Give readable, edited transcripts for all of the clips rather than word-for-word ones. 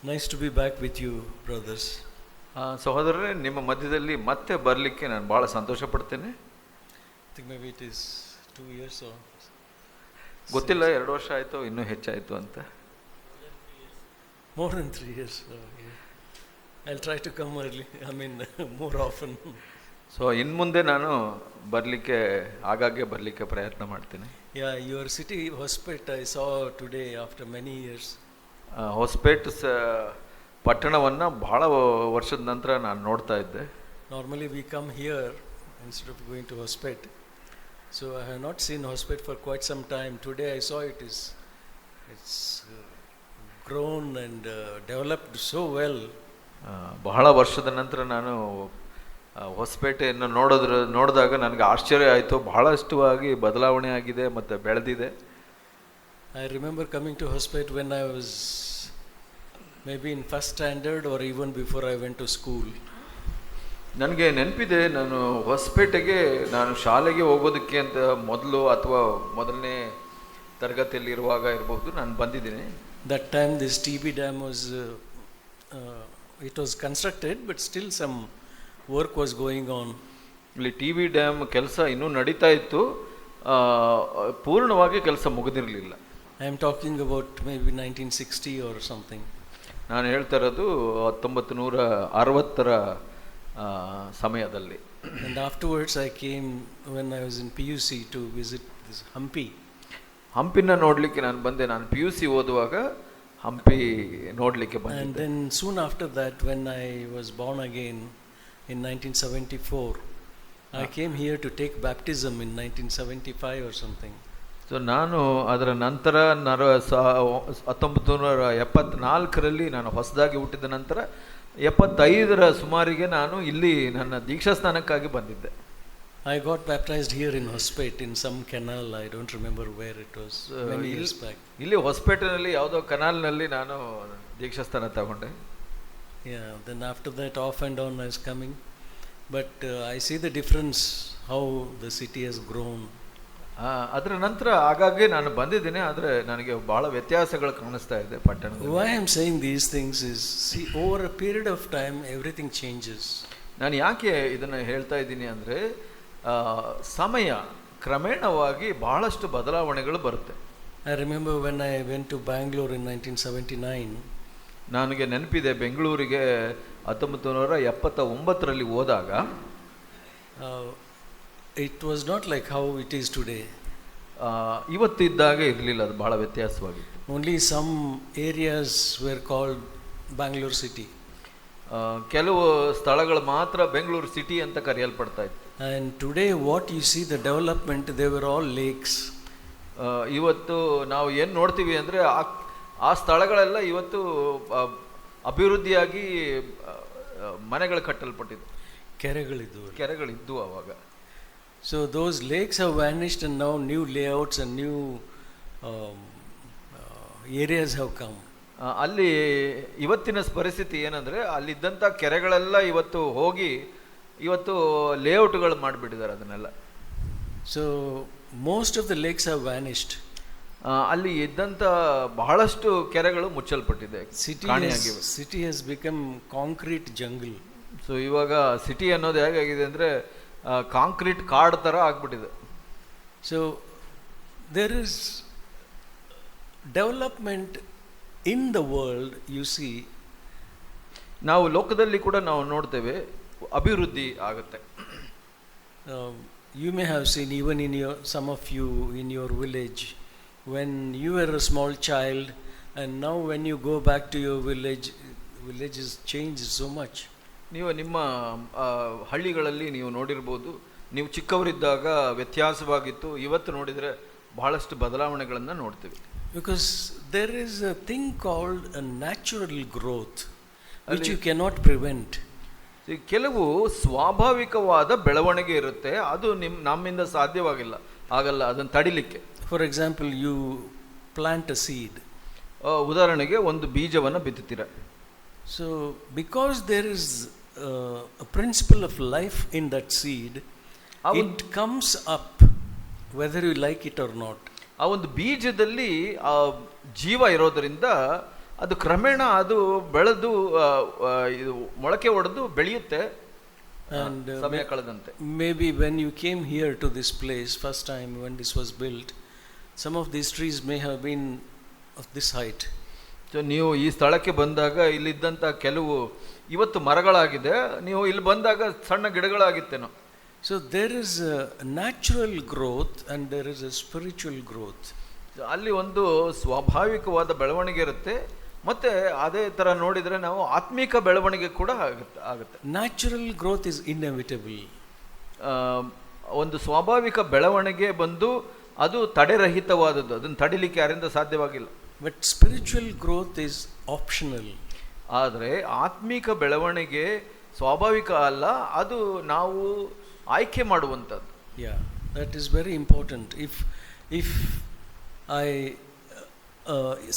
Nice to be back with you, brothers. ಸಹೋದರರೇ, ನಿಮ್ಮ ಮಧ್ಯದಲ್ಲಿ ಮತ್ತೆ ಬರಲಿಕ್ಕೆ ನಾನು ಭಾಳ ಸಂತೋಷ ಪಡ್ತೇನೆ. I think maybe it is 2 years or ಗೊತ್ತಿಲ್ಲ, 2 ವರ್ಷ ಆಯಿತು, ಇನ್ನೂ ಹೆಚ್ಚಾಯಿತು ಅಂತ. more than 3 years. Yeah. I'll try to come early. More often. So ಇನ್ನು ಮುಂದೆ ನಾನು ಬರಲಿಕ್ಕೆ ಆಗಾಗ್ಗೆ ಬರಲಿಕ್ಕೆ ಪ್ರಯತ್ನ ಮಾಡ್ತೇನೆ. Yeah, your city, Hospet, I saw today after many years. Hosapete ಪಟ್ಟಣವನ್ನು ಬಹಳ ವರ್ಷದ ನಂತರ ನಾನು ನೋಡ್ತಾ ಇದ್ದೆ. Normally we come here instead of going to Hospet. So I have not seen Hospet for quite some time. Today I saw it's grown and developed so well. ಬಹಳ ವರ್ಷದ ನಂತರ ನಾನು ಹೊಸಪೇಟೆಯನ್ನು ನೋಡಿದಾಗ ನನಗೆ ಆಶ್ಚರ್ಯ ಆಯಿತು. ಬಹಳಷ್ಟುವಾಗಿ ಬದಲಾವಣೆ ಆಗಿದೆ ಮತ್ತು ಬೆಳೆದಿದೆ. I remember coming to Hospet when I was maybe in first standard or even before I went to school. ನನಗೆ ನೆನಪಿದೆ, ನಾನು ಹೊಸಪೇಟೆಗೆ ನಾನು ಶಾಲೆಗೆ ಹೋಗೋದಕ್ಕೆ ಅಂತ ಮೊದಲು ಅಥವಾ ಮೊದಲನೇ ತರಗತಿಯಲ್ಲಿರುವಾಗ ಇರಬಹುದು ನಾನು ಬಂದಿದ್ದೀನಿ. That time this TB dam was it was constructed, but still some work was going on. ಇಲ್ಲಿ TB ಡ್ಯಾಮ್ ಕೆಲಸ ಇನ್ನೂ ನಡೀತಾ ಇತ್ತು, ಪೂರ್ಣವಾಗಿ ಕೆಲಸ ಮುಗಿದಿರಲಿಲ್ಲ. I am talking about maybe 1960 or something. ನಾನು ಹೇಳ್ತಾ ಇರೋದು 1960ರ ಸಮಯದಲ್ಲಿ. And afterwards I came when I was in PUC to visit this Hampi. ಹಂಪಿನ ನೋಡಲಿಕ್ಕೆ ನಾನು ಬಂದೆ. ನಾನು PUC ಓದುವಾಗ ಹಂಪಿ ನೋಡಲಿಕ್ಕೆ ಬಂದೆ. And then soon after that, when I was born again in 1974, I came here to take baptism in 1975 or something. So ನಾನು ಅದರ ನಂತರ 1974ರಲ್ಲಿ ನಾನು ಹೊಸದಾಗಿ ಹುಟ್ಟಿದ ನಂತರ 75ರ ಸುಮಾರಿಗೆ ನಾನು ಇಲ್ಲಿ ನನ್ನ ದೀಕ್ಷಾ ಸ್ನಾನಕ್ಕಾಗಿ ಬಂದಿದ್ದೆ. I got baptized here in Hospet in some canal. I don't remember where it was. Many years back. ಇಲ್ಲಿ ಹೊಸಪೇಟೆನಲ್ಲಿ ಯಾವುದೋ ಕನಾಲ್ನಲ್ಲಿ ನಾನು ದೀಕ್ಷಾ ಸ್ನಾನ ತಗೊಂಡೆ. Yeah, then after that off and on I was coming. But I see the difference how the city has grown. ಅದರ ನಂತರ ಆಗಾಗ್ಗೆ ನಾನು ಬಂದಿದ್ದೇನೆ, ಆದರೆ ನನಗೆ ಬಹಳ ವ್ಯತ್ಯಾಸಗಳು ಕಾಣಿಸ್ತಾ ಇದೆ ಪಟ್ಟಣದಲ್ಲಿ. Why I am saying these things is, see, over a period of time everything changes. ನಾನು ಯಾಕೆ ಇದನ್ನು ಹೇಳ್ತಾ ಇದ್ದೀನಿ ಅಂದರೆ, ಸಮಯ ಕ್ರಮೇಣವಾಗಿ ಬಹಳಷ್ಟು ಬದಲಾವಣೆಗಳು ಬರುತ್ತೆ. I remember when I went to Bangalore in 1979. ನನಗೆ ನೆನಪಿದೆ, ಬೆಂಗಳೂರಿಗೆ 1979ರಲ್ಲಿ ಹೋದಾಗ it was not like how it is today. ಇವತ್ತಿದ್ದಾಗ ಇರಲಿಲ್ಲ, ಅದು ಬಹಳ ವ್ಯತ್ಯಾಸವಾಗಿತ್ತು. Only some areas were called Bangalore city. ಕೆಲವು ಸ್ಥಳಗಳು ಮಾತ್ರ ಬೆಂಗಳೂರು ಸಿಟಿ ಅಂತ ಕರೆಯಲ್ಪಡ್ತಾ ಇತ್ತು. And today what you see, the development, they were all lakes. ಇವತ್ತು ನಾವು ಏನು ನೋಡ್ತೀವಿ ಅಂದರೆ, ಆ ಸ್ಥಳಗಳೆಲ್ಲ ಇವತ್ತು ಅಭಿವೃದ್ಧಿಯಾಗಿ ಮನೆಗಳು ಕಟ್ಟಲ್ಪಟ್ಟಿದೆ. ಕೆರೆಗಳಿದ್ದು ಅವಾಗ. So those lakes have vanished and now new layouts and new areas have come. ಅಲ್ಲಿ ಇವತ್ತಿನ ಪರಿಸ್ಥಿತಿ ಏನಂದರೆ, ಅಲ್ಲಿದ್ದಂಥ ಕೆರೆಗಳೆಲ್ಲ ಇವತ್ತು ಹೋಗಿ ಇವತ್ತು ಲೇಔಟ್ಗಳು ಮಾಡಿಬಿಟ್ಟಿದ್ದಾರೆ ಅದನ್ನೆಲ್ಲ. So most of the lakes have vanished. ಅಲ್ಲಿ ಇದ್ದಂಥ ಬಹಳಷ್ಟು ಕೆರೆಗಳು ಮುಚ್ಚಲ್ಪಟ್ಟಿದೆ, City has become concrete jungle. So ಇವಾಗ ಸಿಟಿ ಅನ್ನೋದು ಹೇಗಾಗಿದೆ ಅಂದರೆ ಕಾಂಕ್ರೀಟ್ ಕಾಡ್ ಥರ ಆಗ್ಬಿಟ್ಟಿದೆ. So there is development in the world, you see. ನಾವು ಲೋಕದಲ್ಲಿ ಕೂಡ ನಾವು ನೋಡ್ತೇವೆ, ಅಭಿವೃದ್ಧಿ ಆಗುತ್ತೆ. You may have seen, even in some of you in your village, when you were a small child and now when you go back to your village has changed so much. ನೀವು ನಿಮ್ಮ ಹಳ್ಳಿಗಳಲ್ಲಿ ನೀವು ನೋಡಿರ್ಬೋದು, ನೀವು ಚಿಕ್ಕವರಿದ್ದಾಗ ವ್ಯತ್ಯಾಸವಾಗಿತ್ತು, ಇವತ್ತು ನೋಡಿದರೆ ಬಹಳಷ್ಟು ಬದಲಾವಣೆಗಳನ್ನು ನೋಡ್ತೀವಿ. Because there is a thing called a natural growth which you cannot prevent. ಕೆಲವು ಸ್ವಾಭಾವಿಕವಾದ ಬೆಳವಣಿಗೆ ಇರುತ್ತೆ, ಅದು ನಮ್ಮಿಂದ ಆಗಲ್ಲ ಅದನ್ನು ತಡಿಲಿಕ್ಕೆ. For example, you plant a seed. ಉದಾಹರಣೆಗೆ ಒಂದು ಬೀಜವನ್ನು ಬಿತ್ತುತ್ತೀರ. So because there is a principle of life in that seed, it comes up whether you like it or not. ಆ ಒಂದು ಬೀಜದಲ್ಲಿ ಆ ಜೀವ ಇರೋದರಿಂದ ಅದು ಕ್ರಮೇಣ ಅದು ಬೆಳೆದು ಇದು ಮೊಳಕೆ ಹೊಡೆದು ಬೆಳೆಯುತ್ತೆ And ಸಮಯ ಕಳೆದಂತೆ. maybe when you came here to this place first time when this was built, some of these trees may have been of this height. So ನೀವು ಈ ಸ್ಥಳಕ್ಕೆ ಬಂದಾಗ ಇಲ್ಲಿದ್ದಂಥ ಕೆಲವು ಇವತ್ತು ಮರಗಳಾಗಿದೆ, ನೀವು ಇಲ್ಲಿ ಬಂದಾಗ ಸಣ್ಣ ಗಿಡಗಳಾಗಿತ್ತೇನೋ. So there is a natural growth and there is a spiritual growth. ಅಲ್ಲಿ ಒಂದು ಸ್ವಾಭಾವಿಕವಾದ ಬೆಳವಣಿಗೆ ಇರುತ್ತೆ, ಮತ್ತೆ ಅದೇ ತರ ನೋಡಿದ್ರೆ ನಾವು ಆತ್ಮಿಕ ಬೆಳವಣಿಗೆ ಕೂಡ ಆಗುತ್ತೆ. Natural growth is inevitable. ಒಂದು ಸ್ವಾಭಾವಿಕ ಬೆಳವಣಿಗೆ ಬಂದು ಅದು ತಡೆರಹಿತವಾದದ್ದು, ಅದನ್ನು ತಡಿಲಿಕ್ಕೆ ಯಾರಿಂದ ಸಾಧ್ಯವಾಗಿಲ್ಲ. But spiritual growth is optional. ಆದರೆ ಆತ್ಮಿಕ ಬೆಳವಣಿಗೆ ಸ್ವಾಭಾವಿಕ ಅಲ್ಲ, ಅದು ನಾವು ಆಯ್ಕೆ ಮಾಡುವಂಥದ್ದು. Yeah, that is very important. If I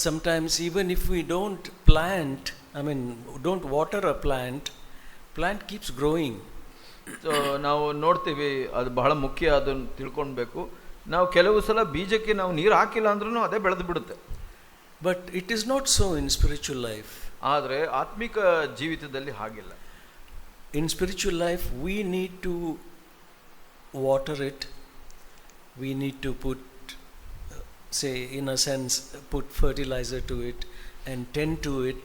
sometimes even if we don't plant, I mean don't water a plant keeps growing. So ನಾವು ನೋಡ್ತೀವಿ, ಅದು ಬಹಳ ಮುಖ್ಯ, ಅದನ್ನು ತಿಳ್ಕೊಳ್ಬೇಕು. ನಾವು ಕೆಲವು ಸಲ ಬೀಜಕ್ಕೆ ನಾವು ನೀರು ಹಾಕಿಲ್ಲ ಅಂದ್ರೂ ಅದೇ ಬೆಳೆದು ಬಿಡುತ್ತೆ. But it is not so in spiritual life. ಆದರೆ ಆತ್ಮಿಕ ಜೀವಿತದಲ್ಲಿ ಹಾಗಿಲ್ಲ. In spiritual life we need to water it, we need to put, say in a sense, put fertilizer to it and tend to it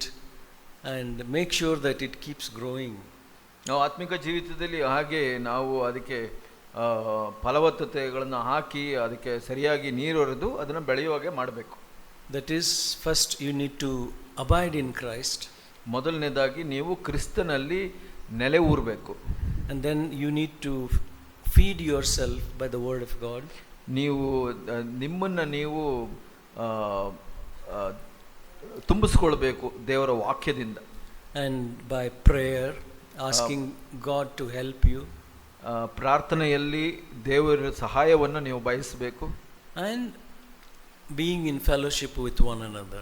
and make sure that it keeps growing. ನಾವು ಆತ್ಮಿಕ ಜೀವಿತದಲ್ಲಿ ಹಾಗೆ ನಾವು ಅದಕ್ಕೆ ಫಲವತ್ತತೆಗಳನ್ನು ಹಾಕಿ ಅದಕ್ಕೆ ಸರಿಯಾಗಿ ನೀರು ಹೊರೆದು ಅದನ್ನು ಬೆಳೆಯುವಾಗೆ ಮಾಡಬೇಕು. That is, first you need to abide in Christ. ಮೊದಲನೇದಾಗಿ ನೀವು ಕ್ರಿಸ್ತನಲ್ಲಿ ನೆಲೆ ಊರಬೇಕು. And then you need to feed yourself by the word of God. ನೀವು ನಿಮ್ಮನ್ನು ನೀವು ತುಂಬಿಸ್ಕೊಳ್ಬೇಕು ದೇವರ ವಾಕ್ಯದಿಂದ. And by prayer, asking God to help you. ಪ್ರಾರ್ಥನೆಯಲ್ಲಿ ದೇವರ ಸಹಾಯವನ್ನು ನೀವು ಬಯಸಬೇಕು. And being in fellowship with one another.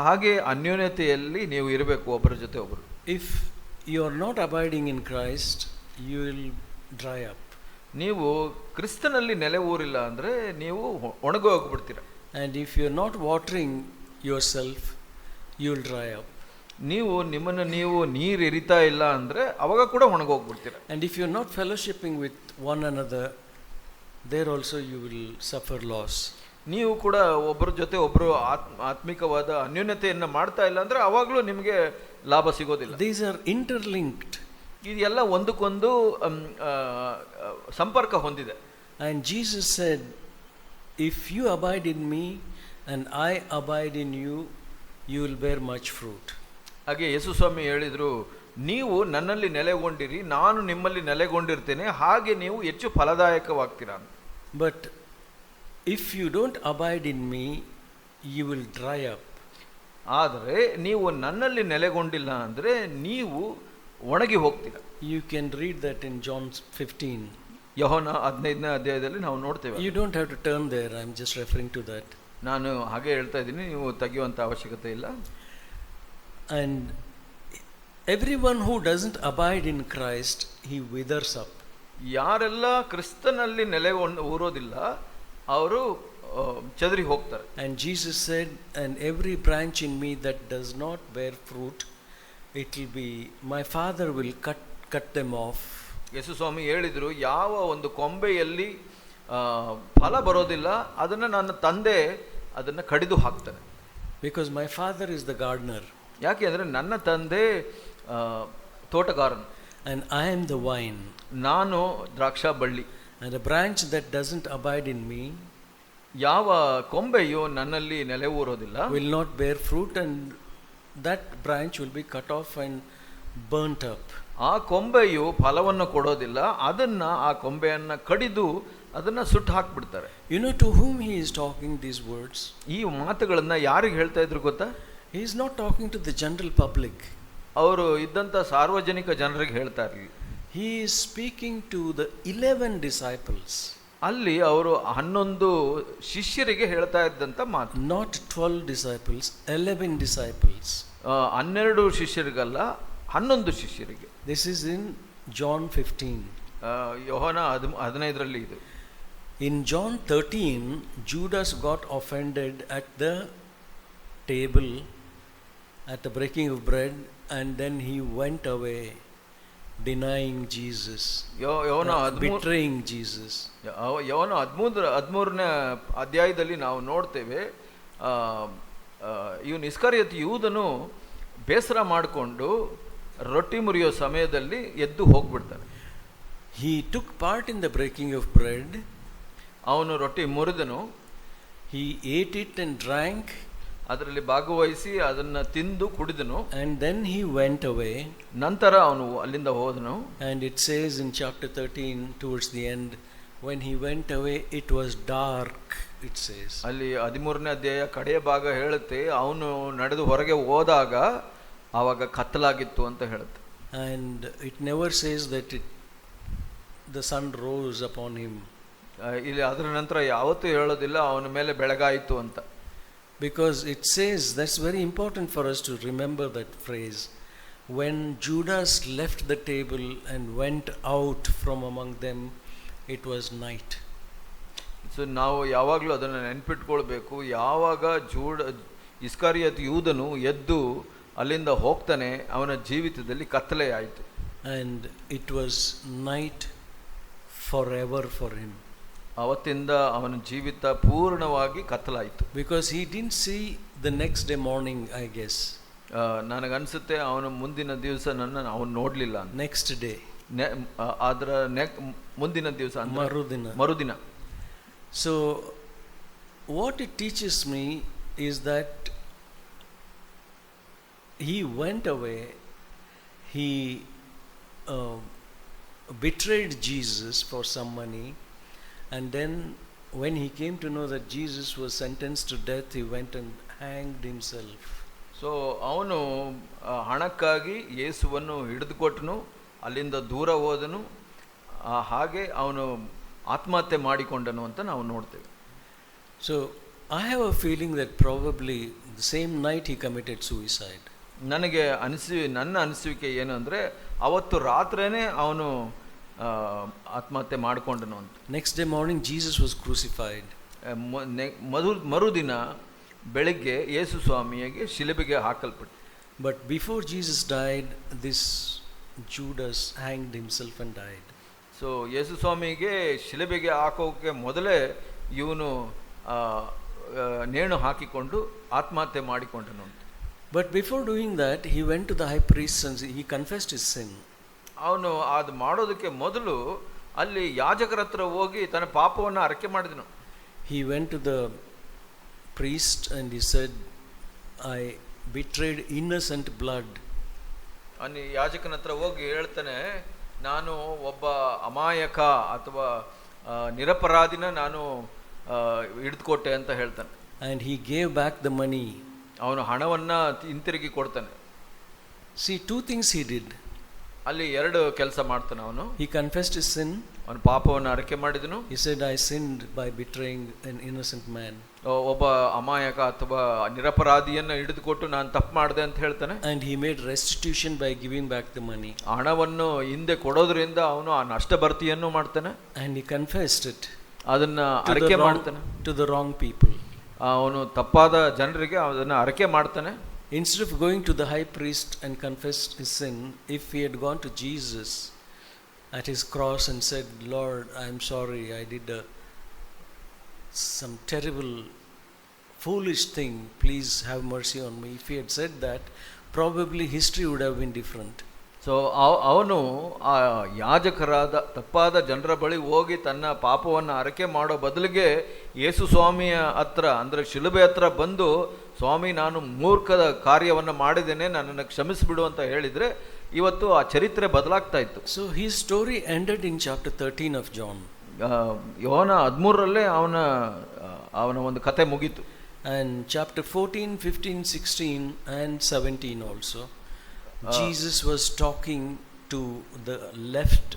ಹಾಗೆ ಅನ್ಯೋನ್ಯತೆಯಲ್ಲಿ ನೀವು ಇರಬೇಕು ಒಬ್ಬರ ಜೊತೆ ಒಬ್ಬರು. If you are not abiding in Christ, you will dry up. ನೀವು ಕ್ರಿಸ್ತನಲ್ಲಿ ನೆಲೆ ಊರಿಲ್ಲ ಅಂದರೆ ನೀವು ಒಣಗಿ ಹೋಗ್ಬಿಡ್ತೀರ. And if you are not watering yourself, you will dry up. ನೀವು ನಿಮ್ಮನ್ನು ನೀವು ನೀರು ಎರಿತಾ ಇಲ್ಲ ಅಂದರೆ ಅವಾಗ ಕೂಡ ಒಣಗೋಗ್ಬಿಡ್ತೀರ. And if you are not fellowshipping with one another, there also you will suffer loss. ನೀವು ಕೂಡ ಒಬ್ಬರ ಜೊತೆ ಒಬ್ಬರು ಆತ್ಮಿಕವಾದ ಅನ್ಯೋನ್ಯತೆಯನ್ನು ಮಾಡ್ತಾ ಇಲ್ಲ ಅಂದರೆ ಅವಾಗಲೂ ನಿಮಗೆ ಲಾಭ ಸಿಗೋದಿಲ್ಲ. These are interlinked. ಇದೆಲ್ಲ ಒಂದಕ್ಕೊಂದು ಸಂಪರ್ಕ ಹೊಂದಿದೆ. And Jesus said, if you abide in me and I abide in you, you will bear much fruit. ಹಾಗೆ ಯೇಸು ಸ್ವಾಮಿ ಹೇಳಿದರು, ನೀವು ನನ್ನಲ್ಲಿ ನೆಲೆಗೊಂಡಿರಿ, ನಾನು ನಿಮ್ಮಲ್ಲಿ ನೆಲೆಗೊಂಡಿರ್ತೇನೆ, ಹಾಗೆ ನೀವು ಹೆಚ್ಚು ಫಲದಾಯಕವಾಗ್ತೀರಾ. But if you don't abide in me, you will dry up. ಆದರೆ ನೀವು ನನ್ನಲ್ಲಿ ನೆಲೆಗೊಂಡಿಲ್ಲ ಅಂದರೆ ನೀವು ಒಣಗಿ ಹೋಗ್ತೀರಾ. You can read that in John 15. ಯೋಹನ 15ನೇ ಅಧ್ಯಾಯದಲ್ಲಿ ನಾವು ನೋಡ್ತೇವೆ. You don't have to turn there, I'm just referring to that. ನಾನು ಹಾಗೆ ಹೇಳ್ತಾ ಇದ್ದೀನಿ, ನೀವು ತೆಗೆಯುವಂಥ ಅವಶ್ಯಕತೆ ಇಲ್ಲ. And everyone who doesn't abide in Christ, he withers up. ಯಾರೆಲ್ಲ ಕ್ರಿಸ್ತನಲ್ಲಿ ನೆಲೆ ಊರೋದಿಲ್ಲ ಅವರು ಚದರಿ ಹೋಗ್ತಾರೆ. And Jesus said, and every branch in me that does not bear fruit, it will be, my Father will cut them off. ಯೇಸು ಸ್ವಾಮಿ ಹೇಳಿದರು, ಯಾವ ಒಂದು ಕೊಂಬೆಯಲ್ಲಿ ಫಲ ಬರೋದಿಲ್ಲ ಅದನ್ನು ನನ್ನ ತಂದೆ ಅದನ್ನು ಕಡಿದು ಹಾಕ್ತಾನೆ. Because my Father is the gardener. ಯಾಕೆ ಅಂದರೆ ನನ್ನ ತಂದೆ ತೋಟಗಾರನು. And I am the vine. ನಾನು ದ್ರಾಕ್ಷಾ ಬಳ್ಳಿ. And a branch that doesn't abide in me, ಯಾವ ಕೊಂಬೆಯು ನನ್ನಲ್ಲಿ ನೆಲೆ ಊರೋದಿಲ್ಲ, will not bear fruit, and that branch will be cut off and burnt up. ಆ ಕೊಂಬೆಯು ಫಲವನ್ನು ಕೊಡೋದಿಲ್ಲ, ಅದನ್ನ ಆ ಕೊಂಬೆಯನ್ನ ಕಡಿದು ಅದನ್ನ ಸುಟ್ಟು ಹಾಕ್ಬಿಡ್ತಾರೆ. You know to whom he is talking these words? ಈ ಮಾತುಗಳನ್ನ ಯಾರಿಗೆ ಹೇಳ್ತಾ ಇದ್ರು ಗೊತ್ತಾ? He is not talking to the general public. ಅವರು ಇದ್ದಂಥ ಸಾರ್ವಜನಿಕ ಜನರಿಗೆ ಹೇಳ್ತಾ ಇರಲಿಲ್ಲ. He is speaking to the 11 disciples. ಅಲ್ಲಿ ಅವರು 11 ಶಿಷ್ಯರಿಗೆ ಹೇಳ್ತಾ ಇದ್ದಂಥ ಮಾತು. Not 12 disciples, 11 disciples. 12 ಶಿಷ್ಯರಿಗಲ್ಲ, 11 ಶಿಷ್ಯರಿಗೆ. This is in John 15. ಯೋಹನ 15ರಲ್ಲಿ ಇದು. In John 13, Judas got offended at the table at the breaking of bread, and then he went away, denying Jesus, ಯೋನ betraying Jesus. ಯೋನ 13ನೇ ಅಧ್ಯಾಯದಲ್ಲಿ ನಾವು ನೋಡ್ತೇವೆ, ಇವನು ಇಸ್ಕರಿಯೋತ ಯೂದನು ಬೇಸರ ಮಾಡಿಕೊಂಡು ರೊಟ್ಟಿ ಮುರಿಯೋ ಸಮಯದಲ್ಲಿ ಎದ್ದು ಹೋಗ್ಬಿಡ್ತಾನೆ. He took part in the breaking of bread. ಅವನು ರೊಟ್ಟಿ ಮುರಿದನು. He ate it and drank. ಅದರಲ್ಲಿ ಭಾಗವಹಿಸಿ ಅದನ್ನ ತಿಂದು ಕುಡಿದನು. And then he went away. ನಂತರ ಅವನು ಅಲ್ಲಿಂದ ಹೋದನು. And it says in chapter 13 towards the end, when he went away it was dark, it says. ಅಲ್ಲಿ 13ನೇ ಅಧ್ಯಾಯ ಕಡೆಯ ಭಾಗ ಹೇಳುತ್ತೆ, ಅವನು ನಡೆದು ಹೊರಗೆ ಹೋದಾಗ ಆವಾಗ ಕತ್ತಲಾಗಿತ್ತು ಅಂತ ಹೇಳುತ್ತೆ. And it never says that the sun rose upon him. ಇಲ್ಲಿ ಅದರ ನಂತರ ಯಾವತ್ತೂ ಹೇಳೋದಿಲ್ಲ ಅವನ ಮೇಲೆ ಬೆಳಗಾಯಿತು ಅಂತ. Because it says, that's very important for us to remember that phrase, when Judas left the table and went out from among them, it was night. So ನಾವು ಯಾವಾಗಲೂ ಅದನ್ನು ನೆನ್ಪಿಟ್ಕೊಳ್ಬೇಕು. ಯಾವಾಗ ಇಸ್ಕರಿಯೋತ ಯೂದನು ಎದ್ದು ಅಲ್ಲಿಂದ ಹೋಗ್ತಾನೆ, ಅವನ ಜೀವಿತದಲ್ಲಿ ಕತ್ತಲೆ ಆಯಿತು. And it was night forever for him. ಅವತ್ತಿಂದ ಅವನ ಜೀವಿತ ಪೂರ್ಣವಾಗಿ ಕತ್ತಲಾಯಿತು. Because he didn't see the next day morning, I guess. ನನಗನ್ಸುತ್ತೆ ಅವನು ಮುಂದಿನ ದಿವಸ ಅವನು ನೋಡಲಿಲ್ಲ. Next day. ಅದರ ಮುಂದಿನ ದಿವಸ ಮರುದಿನ. So what it teaches me is that he went away, he betrayed Jesus for some money, and then when he came to know that Jesus was sentenced to death, he went and hanged himself. So ಅವನು ಹಣಕ್ಕಾಗಿ ಯೇಸುವನ್ನು ಹಿಡಿದುಕೊಟ್ಟನು, ಅಲ್ಲಿಂದ ದೂರ ಹೋದನು, ಹಾಗೆ ಅವನು ಆತ್ಮಹತ್ಯೆ ಮಾಡಿಕೊಂಡನು ಅಂತ ನಾವು ನೋಡ್ತೇವೆ. So I have a feeling that probably the same night he committed suicide. ನನಗೆ ನನ್ನ ಅನಿಸುವಿಕೆ ಏನು ಅಂದರೆ, ಅವತ್ತು ರಾತ್ರಿನೇ ಅವನು ಆತ್ಮಹತ್ಯೆ ಮಾಡಿಕೊಂಡನು ಅಂತ. Next day morning Jesus was crucified. ಮರುದಿನ ಬೆಳಿಗ್ಗೆ ಯೇಸು ಸ್ವಾಮಿಗೆ ಶಿಲುಬೆಗೆ ಹಾಕಲ್ಪಟ್ಟು. But before Jesus died, this Judas hanged himself and died. So Yesu ಸ್ವಾಮಿಗೆ ಶಿಲುಬೆಗೆ ಹಾಕೋಕೆ ಮೊದಲೇ ಇವನು ನೇಣು ಹಾಕಿಕೊಂಡು ಆತ್ಮಹತ್ಯೆ ಮಾಡಿಕೊಂಡನು ಅಂತ. But before doing that, he went to the high priest and he confessed his sin. ಅವನು ಅದು ಮಾಡೋದಕ್ಕೆ ಮೊದಲು ಅಲ್ಲಿ ಯಾಜಕರ ಹತ್ರ ಹೋಗಿ ತನ್ನ ಪಾಪವನ್ನು ಅರಿಕೆ ಮಾಡಿದನು. He went to the priest and he said, I betrayed innocent blood. ಅಲ್ಲಿ ಯಾಜಕನ ಹತ್ರ ಹೋಗಿ ಹೇಳ್ತಾನೆ, ನಾನು ಒಬ್ಬ ಅಮಾಯಕ ಅಥವಾ ನಿರಪರಾಧಿನ ನಾನು ಹಿಡಿದುಕೊಟ್ಟೆ ಅಂತ ಹೇಳ್ತಾನೆ. And he gave back the money. ಅವನು ಹಣವನ್ನ ಹಿಂತಿರುಗಿ ಕೊಡ್ತಾನೆ. See, two things he did. ಅಲ್ಲಿ ಎರಡು ಕೆಲಸ ಮಾಡ್ತಾನೆ ಅವನು. He confessed his sin. ಅವನು ಪಾಪವನ್ನು ಅರಿಕೆ ಮಾಡಿದನು. He said, I sinned by betraying an innocent man. ಒಬ್ಬ ಅಮಾಯಕ ಅಥವಾ ನಿರಪರಾಧಿಯನ್ನು ಹಿಡಿದುಕೊಟ್ಟು ನಾನು ತಪ್ಪು ಮಾಡಿದೆ ಅಂತ ಹೇಳ್ತಾನೆ. And he made restitution by giving back the money. ಹಣವನ್ನು ಹಿಂದೆ ಕೊಡೋದ್ರಿಂದ ಅವನು ಆ ನಷ್ಟ ಭರ್ತಿಯನ್ನು ಮಾಡ್ತಾನೆ. And he confessed it. ಅದನ್ನ ಅರಿಕೆ ಮಾಡ್ತಾನೆ. To the wrong people. ಅವನು ತಪ್ಪಾದ ಜನರಿಗೆ ಅದನ್ನ ಅರಿಕೆ ಮಾಡ್ತಾನೆ. Instead of going to the high priest and confessed his sin, if he had gone to Jesus at his cross and said, Lord, I am sorry, I did some terrible foolish thing, please have mercy on me. If he had said that, probably history would have been different. So ಅವನು ಆ ಯಾಜಕರಾದ ತಪ್ಪಾದ ಜನರ ಬಳಿ ಹೋಗಿ ತನ್ನ ಪಾಪವನ್ನು ಅರಿಕೆ ಮಾಡೋ ಬದಲಿಗೆ ಯೇಸು ಸ್ವಾಮಿಯ ಹತ್ರ ಅಂದರೆ ಶಿಲುಬೆ ಹತ್ರ ಬಂದು, ಸ್ವಾಮಿ ನಾನು ಮೂರ್ಖದ ಕಾರ್ಯವನ್ನು ಮಾಡಿದ್ದೇನೆ, ನನ್ನನ್ನು ಕ್ಷಮಿಸಿಬಿಡು ಅಂತ ಹೇಳಿದರೆ ಇವತ್ತು ಆ ಚರಿತ್ರೆ ಬದಲಾಗ್ತಾ ಇತ್ತು. So his story ended in chapter 13 of John. ಯೋಹನ 13ರಲ್ಲೇ ಅವನ ಒಂದು ಕತೆ ಮುಗೀತು. And chapter 14, 15, 16 and 17 also. Jesus was talking to the left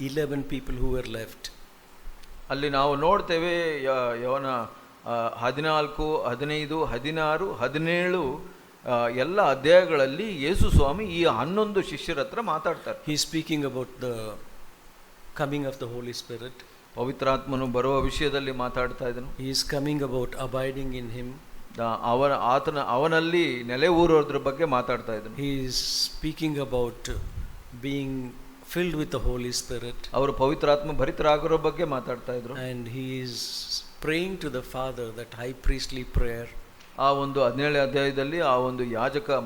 11 people who were left. ಅಲ್ಲಿ ನಾವು ನೋಡ್ತೇವೆ ಯೋಹನ 14, 15, 16, 17 ಎಲ್ಲ ಅಧ್ಯಾಯಗಳಲ್ಲಿ ಯೇಸು ಸ್ವಾಮಿ ಈ 11 ಶಿಷ್ಯರ ಹತ್ರ ಮಾತಾಡ್ತಾರೆ. He is speaking about the coming of the Holy Spirit. ಪವಿತ್ರಾತ್ಮನು ಬರುವ ವಿಷಯದಲ್ಲಿ ಮಾತಾಡ್ತಾ ಇದ್ದನು. He is coming about abiding in him. ಅವನಲ್ಲಿ ನೆಲೆ ಊರೋದ್ರ ಬಗ್ಗೆ ಮಾತಾಡ್ತಾ ಇದ್ದಾನೆ. He is speaking about being filled with the Holy Spirit. ಅವರು ಪವಿತ್ರಾತ್ಮ ಭರಿತರಾಗಿರೋ ಬಗ್ಗೆ ಮಾತಾಡ್ತಾ ಇದ್ರು. And he is praying to the Father, that high priestly prayer. ಆ ಒಂದು 17ನೇ ಅಧ್ಯಾಯದಲ್ಲಿ ಆ ಒಂದು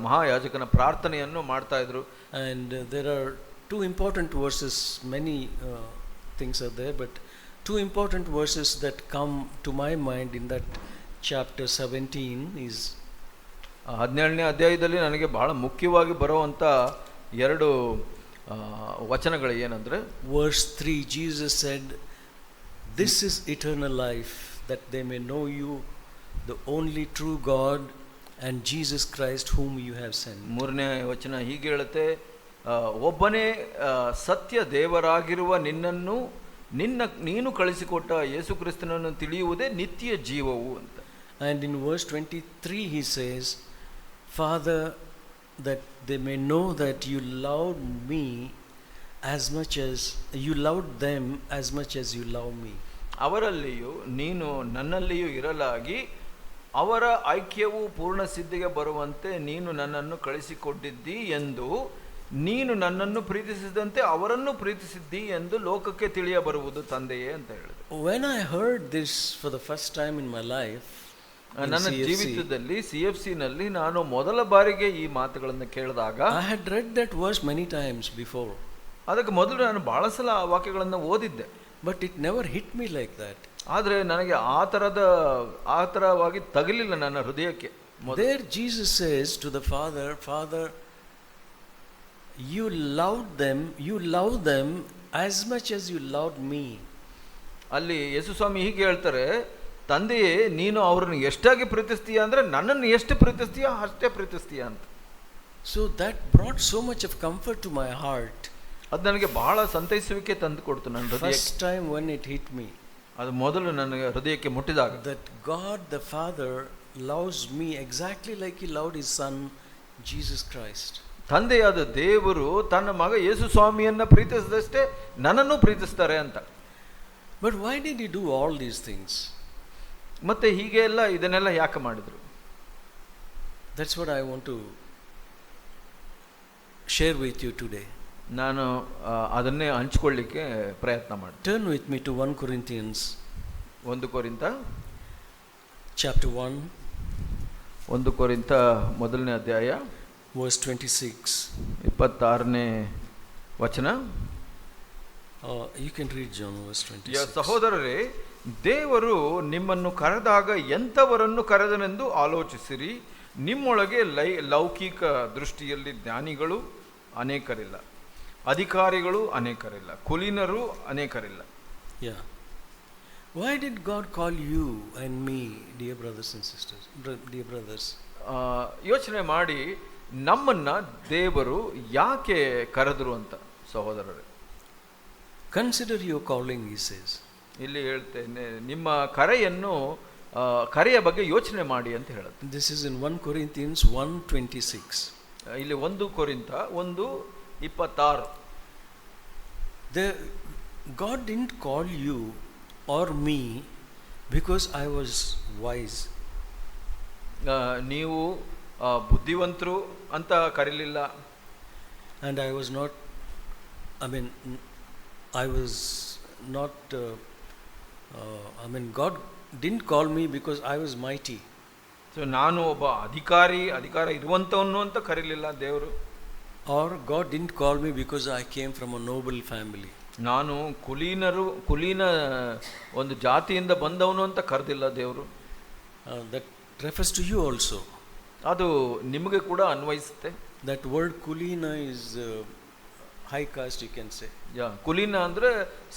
ಮಹಾಯಾಜಕನ ಪ್ರಾರ್ಥನೆಯನ್ನು ಮಾಡ್ತಾ ಇದ್ರು. And there are two important verses, many things are there, but two important verses that come to my mind in that chapter 17 is 17ನೇ ಅಧ್ಯಾಯದಲ್ಲಿ ನನಗೆ ಬಹಳ ಮುಖ್ಯವಾಗಿ ಬರುವಂತ ಎರಡು ವಚನಗಳು ಏನಂದ್ರೆ, verse 3, Jesus said, "This is eternal life, that they may know you, the only true God, and Jesus Christ whom you have sent." 3ನೇ ವಚನ ಹೀಗೆ ಹೇಳುತ್ತೆ, ಒಬ್ಬನೇ ಸತ್ಯ ದೇವರಾಗಿರುವ ನಿನ್ನನ್ನು ನೀನು ಕಳಿಸಿಕೊಟ್ಟ ಯೇಸು ಕ್ರಿಸ್ತನನ್ನು ತಿಳಿಯುವುದೇ ನಿತ್ಯ ಜೀವವು ಅಂತ. And in verse 23 he says, "Father, that they may know that you loved me as much as you loved them as much as you love me." ಅವರಲ್ಲಿಯೂ ನೀನು ನನ್ನಲ್ಲಿಯೂ ಇರಲಾಗಿ ಅವರ ಐಕ್ಯವು ಪೂರ್ಣ ಸಿದ್ಧಿಗೆ ಬರುವಂತೆ ನೀನು ನನ್ನನ್ನು ಕಳಿಸಿಕೊಟ್ಟಿದ್ದಿ ಎಂದು, ನೀನು ನನ್ನನ್ನು ಪ್ರೀತಿಸಿದಂತೆ ಅವರನ್ನು ಪ್ರೀತಿಸಿದ್ದಿ ಎಂದು ಲೋಕಕ್ಕೆ ತಿಳಿಯ ಬರುವುದು ತಂದೆಯೇ ಅಂತ ಹೇಳಿದೆ. When I heard this for the first time in my life, ನನ್ನ ಜೀವಿತದಲ್ಲಿ CFC ನಲ್ಲಿ ನಾನು ಮೊದಲ ಬಾರಿಗೆ ಈ ಮಾತುಗಳನ್ನು ಕೇಳಿದಾಗ, I had read that verse many times before. ಅದಕ್ಕೆ ಮೊದಲು ನಾನು ಬಹಳ ಸಲ ಆ ವಾಕ್ಯಗಳನ್ನು ಓದಿದ್ದೆ, but it never hit me like that. ಆದರೆ ನನಗೆ ಆ ತರವಾಗಿ ತಗಲಿಲ್ಲ ನನ್ನ ಹೃದಯಕ್ಕೆ. There Jesus says to the Father, "Father, you love them as much as you loved me." ಅಲ್ಲಿ ಯೇಸು ಸ್ವಾಮಿ ಹೀಗೆ ಹೇಳ್ತಾರೆ, ತಂದೆಯೇ ನೀನು ಅವರನ್ನು ಎಷ್ಟಾಗಿ ಪ್ರೀತಿಸ್ತೀಯ ಅಂದ್ರೆ ನನ್ನನ್ನು ಎಷ್ಟು ಪ್ರೀತಿಸ್ತೀಯ ಅಷ್ಟೇ ಪ್ರೀತಿಸ್ತೀಯ ಅಂತ. So that brought so much of comfort to my heart. ಅದು ನನಗೆ ಬಹಳ ಸಂತೈಸುವಿಕೆ ತಂದು ಕೊಡ್ತು ನನ್ನ ಹೃದಯಕ್ಕೆ. First time when it hit me, ಅದು ಮೊದಲು ನನ್ನ ಹೃದಯಕ್ಕೆ ಮುಟ್ಟಿದಾಗ, that God the Father loves me exactly like he loved his son Jesus Christ. ತಂದೆಯಾದ ದೇವರು ತನ್ನ ಮಗ ಯೇಸು ಸ್ವಾಮಿಯನ್ನ ಪ್ರೀತಿಸಿದಷ್ಟೇ ನನ್ನನ್ನು ಪ್ರೀತಿಸ್ತಾರೆ ಅಂತ. But why did he do all these things? ಮತ್ತೆ ಹೀಗೆ ಎಲ್ಲ ಇದನ್ನೆಲ್ಲ ಯಾಕೆ ಮಾಡಿದ್ರು? That's what I want to share with you today. ನಾನು ಅದನ್ನೇ ಹಂಚಿಕೊಳ್ಳಿಕ್ಕೆ ಪ್ರಯತ್ನ ಮಾಡಿ. Turn with me to 1 Corinthians, 1 ಕೊರಿಂಥ chapter 1, 1 ಕೊರಿಂಥ ಮೊದಲನೇ ಅಧ್ಯಾಯ verse 26. 26ನೇ ವಚನ. You can read John, verse 26. ಸಹೋದರರೇ, ದೇವರು ನಿಮ್ಮನ್ನು ಕರೆದಾಗ ಎಂಥವರನ್ನು ಕರೆದನೆಂದು ಆಲೋಚಿಸಿರಿ. ನಿಮ್ಮೊಳಗೆ ಲೌಕಿಕ ದೃಷ್ಟಿಯಲ್ಲಿ ಜ್ಞಾನಿಗಳು ಅನೇಕರಿಲ್ಲ, ಅಧಿಕಾರಿಗಳು ಅನೇಕರಿಲ್ಲ, ಕುಲೀನರು ಅನೇಕರಿಲ್ಲ. Yeah. Why did God call you and me, dear brothers and sisters, dear brothers? ಯೋಚನೆ ಮಾಡಿ, ನಮ್ಮನ್ನ ದೇವರು ಯಾಕೆ ಕರೆದರು ಅಂತ ಸಹೋದರರೇ. Consider your calling, he says. ಇಲ್ಲಿ ಹೇಳ್ತೇನೆ, ನಿಮ್ಮ ಕರೆಯ ಬಗ್ಗೆ ಯೋಚನೆ ಮಾಡಿ ಅಂತ ಹೇಳುತ್ತೆ. This is in 1 Corinthians 1:26. ಇಲ್ಲಿ 1 ಕೊರಿಂಥ 1:26. God didn't call you or me because I was wise. ನೀವು ಬುದ್ಧಿವಂತರು ಅಂತ ಕರೀಲಿಲ್ಲ. And I was not God didn't call me because I was mighty. So ನಾನು ಒಬ್ಬ ಅಧಿಕಾರ ಇರುವಂತವನು ಅಂತ ಕರೀಲಿಲ್ಲ ದೇವರು. Or God didn't call me because I came from a noble family. ನಾನು ಕುಲೀನ ಒಂದು ಜಾತಿಯಿಂದ ಬಂದವನು ಅಂತ ಕರೆದಿಲ್ಲ ದೇವರು. That refers to you also. ಅದು ನಿಮಗೆ ಕೂಡ ಅನ್ವಯಿಸುತ್ತೆ. That word kulina is high caste, you can say. ಕುಲೀನ ಅಂದ್ರೆ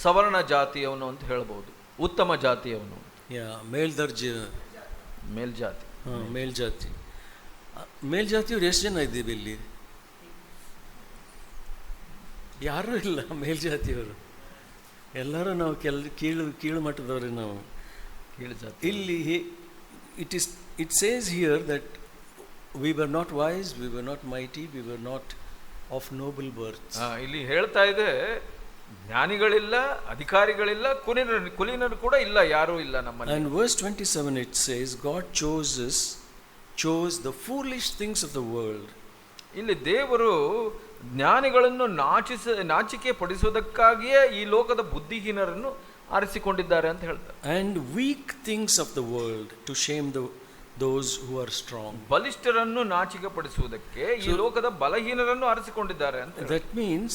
ಸವರ್ಣ ಜಾತಿಯವನು ಅಂತ ಹೇಳ್ಬಹುದು, ಉತ್ತಮ ಜಾತಿಯವನು. ಮೇಲ್ಜಾತಿ. ಮೇಲ್ಜಾತಿಯವ್ರು ಎಷ್ಟು ಜನ ಇದ್ದೀವಿ ಇಲ್ಲಿ? ಯಾರೂ ಇಲ್ಲ ಮೇಲ್ಜಾತಿಯವರು, ಎಲ್ಲರೂ ನಾವು ಕೀಳು ಮಟ್ಟದವ್ರೆ ನಾವು. ಕೀಳು ಜಾತಿ. ಇಲ್ಲಿ it says here that we were not wise, we were not mighty, we were not of noble birth. ಇಲ್ಲಿ ಹೇಳ್ತಾ ಇದೆ, ಜ್ಞಾನಿಗಳಿಲ್ಲ, ಅಧಿಕಾರಿಗಳಿಲ್ಲ, ಕುಲೀನರು ಕೂಡ ಇಲ್ಲ, ಯಾರೂ ಇಲ್ಲ ನಮ್ಮಲ್ಲಿ. And verse 27 it says, God chose us chose the foolish things of the world. ಇಲ್ಲಿ ದೇವರು ಜ್ಞಾನಿಗಳನ್ನು ನಾಚಿಕೆ ಪಡಿಸುವುದಕ್ಕಾಗಿಯೇ ಈ ಲೋಕದ ಬುದ್ಧಿಹೀನರನ್ನು ಆರಿಸಿಕೊಂಡಿದ್ದಾರೆ ಅಂತ ಹೇಳ್ತಾರೆ. And weak things of the world to shame those who are strong. ಬಲಿಷ್ಠರನ್ನು ನಾಚಿಕೆ ಪಡಿಸುವುದಕ್ಕೆ ಈ ಲೋಕದ ಬಲಹೀನರನ್ನು ಆರಿಸಿಕೊಂಡಿದ್ದಾರೆ ಅಂತ. That means,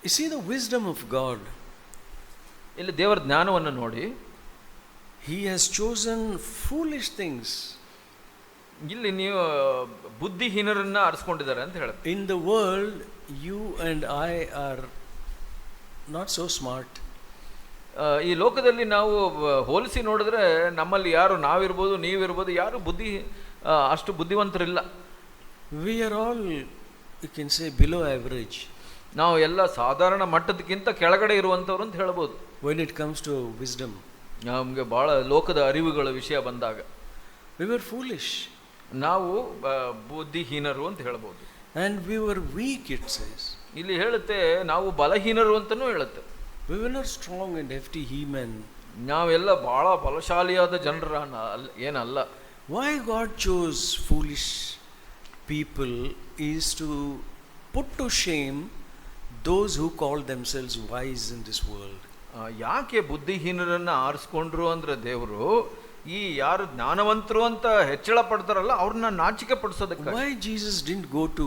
you see the wisdom of God. ಇಲ್ಲಿ ದೇವರ ಜ್ಞಾನವನ್ನು ನೋಡಿ, He has chosen foolish things. ಇಲ್ಲಿ ನೀವು ಬುದ್ಧಿಹೀನರನ್ನ ಆರಿಸಿಕೊಂಡಿದ್ದಾರೆ ಅಂತ ಹೇಳುತ್ತೆ. In the world, you and I are not so smart. ಈ ಲೋಕದಲ್ಲಿ ನಾವು ಹೋಲಿಸಿ ನೋಡಿದ್ರೆ ನಮ್ಮಲ್ಲಿ ಯಾರು ನಾವಿರ್ಬೋದು, ನೀವಿರ್ಬೋದು, ಯಾರು ಅಷ್ಟು ಬುದ್ಧಿವಂತರಿಲ್ಲ. We are all, you can say, below average. ನಾವು ಎಲ್ಲ ಸಾಧಾರಣ ಮಟ್ಟದಕ್ಕಿಂತ ಕೆಳಗಡೆ ಇರುವಂಥವ್ರು ಅಂತ ಹೇಳ್ಬೋದು. When it comes to wisdom, ನಮಗೆ ಬಹಳ ಲೋಕದ ಅರಿವುಗಳ ವಿಷಯ ಬಂದಾಗ we were foolish. ನಾವು ಬುದ್ಧಿಹೀನರು ಅಂತ ಹೇಳ್ಬೋದು. And we were weak, it says. ಇಲ್ಲಿ ಹೇಳುತ್ತೆ ನಾವು ಬಲಹೀನರು ಅಂತನೂ ಹೇಳುತ್ತೆ. We were not strong and hefty he-men. ನಾವೆಲ್ಲ ಬಹಳ ಬಲಶಾಲಿಯಾದ ಜನರ ಏನಲ್ಲ. Why God chose foolish people is to put to shame those who call themselves wise in this world. ಯಾಕೆ ಬುದ್ಧಿಹೀನರನ್ನ ಆರಿಸ್ಕೊಂಡ್ರು ಅಂದ್ರೆ ದೇವರು ಈ ಯಾರು ಜ್ಞಾನವಂತರು ಅಂತ ಹೆಚ್ಚಳ ಪಡ್ತಾರಲ್ಲ ಅವ್ರನ್ನ ನಾಚಿಕೆ ಪಡಿಸೋದಕ್ಕೆ. Why Jesus didn't go to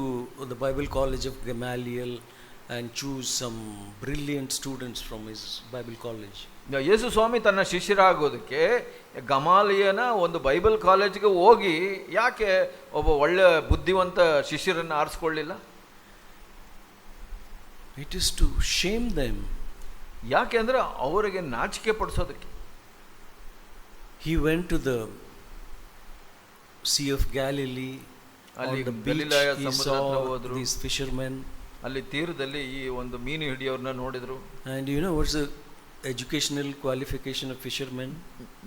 the Bible College of Gamaliel and choose some brilliant students from his Bible college? ಯೇಸು ಸ್ವಾಮಿ ತನ್ನ ಶಿಷ್ಯರಾಗೋದಕ್ಕೆ ಗಮಾಲಿಯನ ಒಂದು ಬೈಬಲ್ ಕಾಲೇಜ್ಗೆ ಹೋಗಿ ಯಾಕೆ ಒಬ್ಬ ಒಳ್ಳೆ ಬುದ್ಧಿವಂತ ಶಿಷ್ಯರನ್ನು ಆರಿಸ್ಕೊಳ್ಳಿಲ್ಲ? It is to shame them. ಯಾಕೆ ಅಂದ್ರೆ ಅವರಿಗೆ ನಾಚಿಕೆ ಪಡಿಸೋದಕ್ಕೆ. He went to the Sea of Galilee. On the beach he saw these fishermen. ಅಲ್ಲಿ ತೀರದಲ್ಲಿ ಈ ಒಂದು ಮೀನು ಹಿಡಿಯೋರ್ನ ನೋಡಿದ್ರು. And you know what's the educational qualification of fishermen?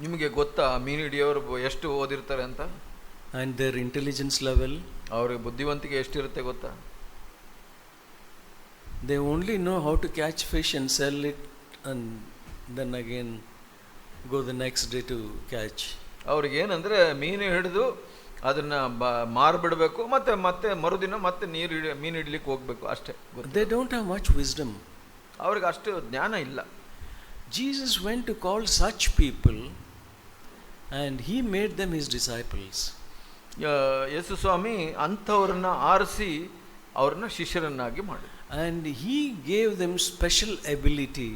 ನಿಮಗೆ ಗೊತ್ತಾ ಮೀನು ಹಿಡಿಯೋರು ಎಷ್ಟು ಓದಿರ್ತಾರೆ ಅಂತ? And their intelligence level? ಅವ್ರಿಗೆ ಬುದ್ಧಿವಂತಿಕೆ ಎಷ್ಟಿರುತ್ತೆ ಗೊತ್ತಾ? They only know how to catch fish and sell it and then again go the next day to catch. ಅವ್ರಿಗೆ ಏನಂದ್ರೆ ಮೀನು ಹಿಡಿದು ಅದನ್ನ ಮಾರ್ಬಿಡ್ಬೇಕು, ಮತ್ತೆ ಮರುದಿನ ಮತ್ತೆ ಮೀನು ಹಿಡಿಲಿಕ್ಕೆ ಹೋಗ್ಬೇಕು ಅಷ್ಟೇ. They don't have much wisdom. ಅವ್ರಿಗೆ ಅಷ್ಟು ಜ್ಞಾನ ಇಲ್ಲ. Jesus went to call such people and he made them his disciples. ಯೇಸು ಸ್ವಾಮಿ ಅಂಥವ್ರನ್ನ ಆರಿಸಿ ಅವ್ರನ್ನ ಶಿಷ್ಯರನ್ನಾಗಿ ಮಾಡಿ. And he gave them special ability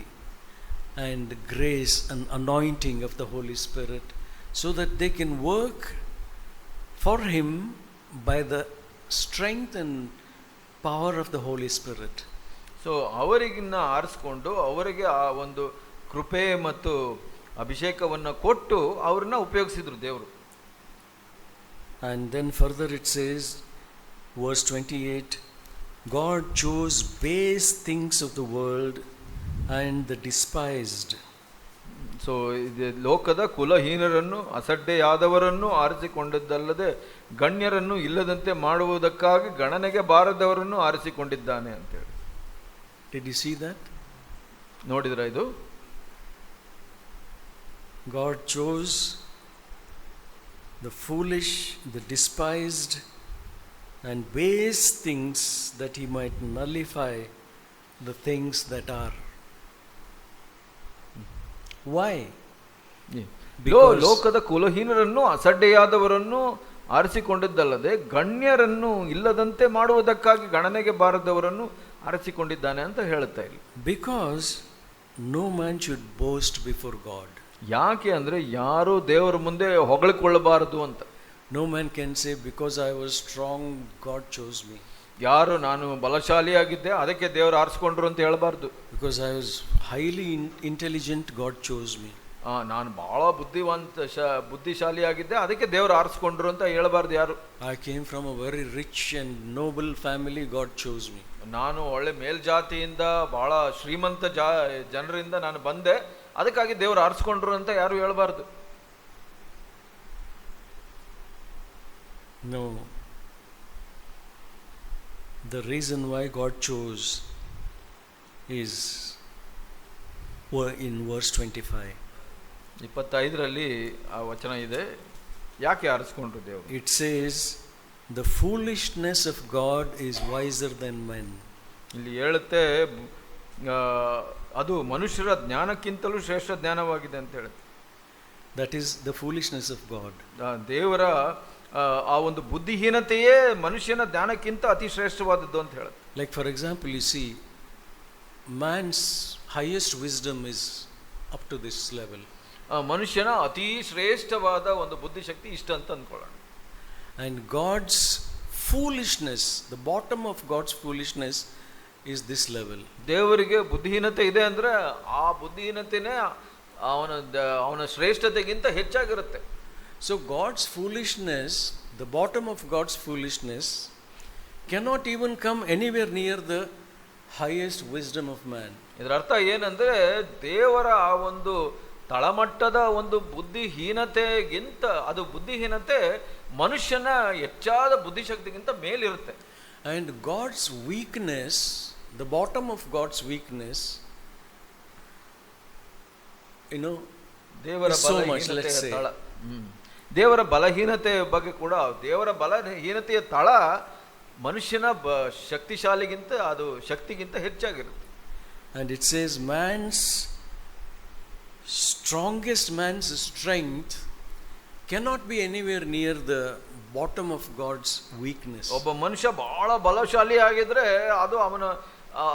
and grace and anointing of the Holy Spirit so that they can work for him by the strength and power of the Holy Spirit. So ಅವರಿಗಿನ್ನ ಆರಿಸ್ಕೊಂಡು ಅವರಿಗೆ ಆ ಒಂದು ಕೃಪೆ ಮತ್ತು ಅಭಿಷೇಕವನ್ನು ಕೊಟ್ಟು ಅವ್ರನ್ನ ಉಪಯೋಗಿಸಿದ್ರು ದೇವರು. And then further it says, verse 28, God chose base things of the world and the despised. So ಇದು ಲೋಕದ ಕುಲಹೀನರನ್ನು ಅಸಡ್ಡೆಯಾದವರನ್ನು ಆರಿಸಿಕೊಂಡಿದ್ದಲ್ಲದೆ ಗಣ್ಯರನ್ನು ಇಲ್ಲದಂತೆ ಮಾಡುವುದಕ್ಕಾಗಿ ಗಣನೆಗೆ ಬಾರದವರನ್ನು ಆರಿಸಿಕೊಂಡಿದ್ದಾನೆ ಅಂತೇಳಿ. Did you see that? ನೋಡಿದ್ರ ಇದು? God chose the foolish, the despised and base things that he might nullify the things that are. Why? ಲೋಕದ ಕುಲಹೀನರನ್ನು ಅಸಡ್ಡೆಯಾದವರನ್ನು ಆರಿಸಿಕೊಂಡಿದ್ದಲ್ಲದೆ ಗಣ್ಯರನ್ನು ಇಲ್ಲದಂತೆ ಮಾಡುವುದಕ್ಕಾಗಿ ಗಣನೆಗೆ ಬಾರದವರನ್ನು ಆರಿಸಿಕೊಂಡಿದ್ದಾನೆ ಅಂತ ಹೇಳುತ್ತಾ ಇಲ್ಲಿ. Because no man should boast before God. ಯಾಕೆ ಅಂದ್ರೆ ಯಾರು ದೇವರ ಮುಂದೆ ಹೊಗಳಿಕೊಳ್ಳಬಾರದು ಅಂತ. No man can say because I was strong God chose me. ಯಾರು ನಾನು ಬಲಶಾಲಿಯಾಗಿದ್ದೆ ಅದಕ್ಕೆ ದೇವರು ಆರಿಸಿಕೊಂಡ್ರು ಅಂತ ಹೇಳಬಾರ್ದು. Because I was highly intelligent God chose me. ನಾನು ಬಹಳ ಬುದ್ಧಿಶಾಲಿಯಾಗಿದ್ದೆ ಅದಕ್ಕೆ ದೇವರು ಆರಿಸಿಕೊಂಡ್ರು ಅಂತ ಹೇಳಬಾರ್ದು ಯಾರು. I came from a very rich and noble family, God chose me. ನಾನು ಒಳ್ಳೆ ಮೇಲ್ಜಾತಿಯಿಂದ ಬಹಳ ಶ್ರೀಮಂತ ಜನರಿಂದ ನಾನು ಬಂದೆ ಅದಕ್ಕಾಗಿ ದೇವರು ಆರಿಸಿಕೊಂಡ್ರು ಅಂತ ಯಾರು ಹೇಳಬಾರ್ದು. No. The reason why God chose is in verse 25. 25ರಲ್ಲಿ ಆ ವಚನ ಇದೆ. ಯಾಕೆ ಆರಿಸ್ಕೊಂಡ್ರು ದೇವರು? It says, the foolishness of God is wiser than men. ಇಲ್ಲಿ ಹೇಳುತ್ತೆ ಅದು ಮನುಷ್ಯರ ಜ್ಞಾನಕ್ಕಿಂತಲೂ ಶ್ರೇಷ್ಠ ಜ್ಞಾನವಾಗಿದೆ ಅಂತ ಹೇಳುತ್ತೆ. That is the foolishness of God. ದೇವರ ಆ ಒಂದು ಬುದ್ಧಿಹೀನತೆಯೇ ಮನುಷ್ಯನ ಜ್ಞಾನಕ್ಕಿಂತ ಅತಿ ಶ್ರೇಷ್ಠವಾದದ್ದು ಅಂತ ಹೇಳುತ್ತೆ. Like for example, you see, man's highest wisdom is up to this level. ಮನುಷ್ಯನ ಅತಿ ಶ್ರೇಷ್ಠವಾದ ಒಂದು ಬುದ್ಧಿಶಕ್ತಿ ಇಷ್ಟ ಅಂತ ಅಂದ್ಕೊಳ್ಳೋಣ. And God's foolishness, the bottom of God's foolishness is this level. ದೇವರಿಗೆ ಬುದ್ಧಿಹೀನತೆ ಇದೆ ಅಂದ್ರೆ ಆ ಬುದ್ಧಿಹೀನತೆನೇ ಅವನ ಶ್ರೇಷ್ಠತೆಗಿಂತ ಹೆಚ್ಚಾಗಿರುತ್ತೆ. So God's foolishness, the bottom of God's foolishness cannot even come anywhere near the highest wisdom of man. ಇದರ ಅರ್ಥ ಏನಂದ್ರೆ ದೇವರ ಆ ಒಂದು ತಳಮಟ್ಟದ ಒಂದು ಬುದ್ಧಿಹೀನತೆಗಿಂತ ಅದು ಬುದ್ಧಿಹೀನತೆ ಮನುಷ್ಯನ ಹೆಚ್ಚಾದ ಬುದ್ಧಿಶಕ್ತಿಗಿಂತ ಮೇಲಿರುತ್ತೆ. And God's weakness, the bottom of God's weakness, you know, ದೇವರ so much, let's say. ತಳ ದೇವರ ಬಲಹೀನತೆ ಬಗ್ಗೆ ಕೂಡ ದೇವರ ಬಲಹೀನತೆಯ ತಳ ಮನುಷ್ಯನ ಶಕ್ತಿಶಾಲಿಗಿಂತ ಅದು ಶಕ್ತಿಗಿಂತ ಹೆಚ್ಚಾಗಿರುತ್ತೆ. And it says strongest man's strength cannot be anywhere near the bottom of God's weakness. ಒಬ್ಬ ಮನುಷ್ಯ ಬಹಳ ಬಲಶಾಲಿ ಆಗಿದ್ರೆ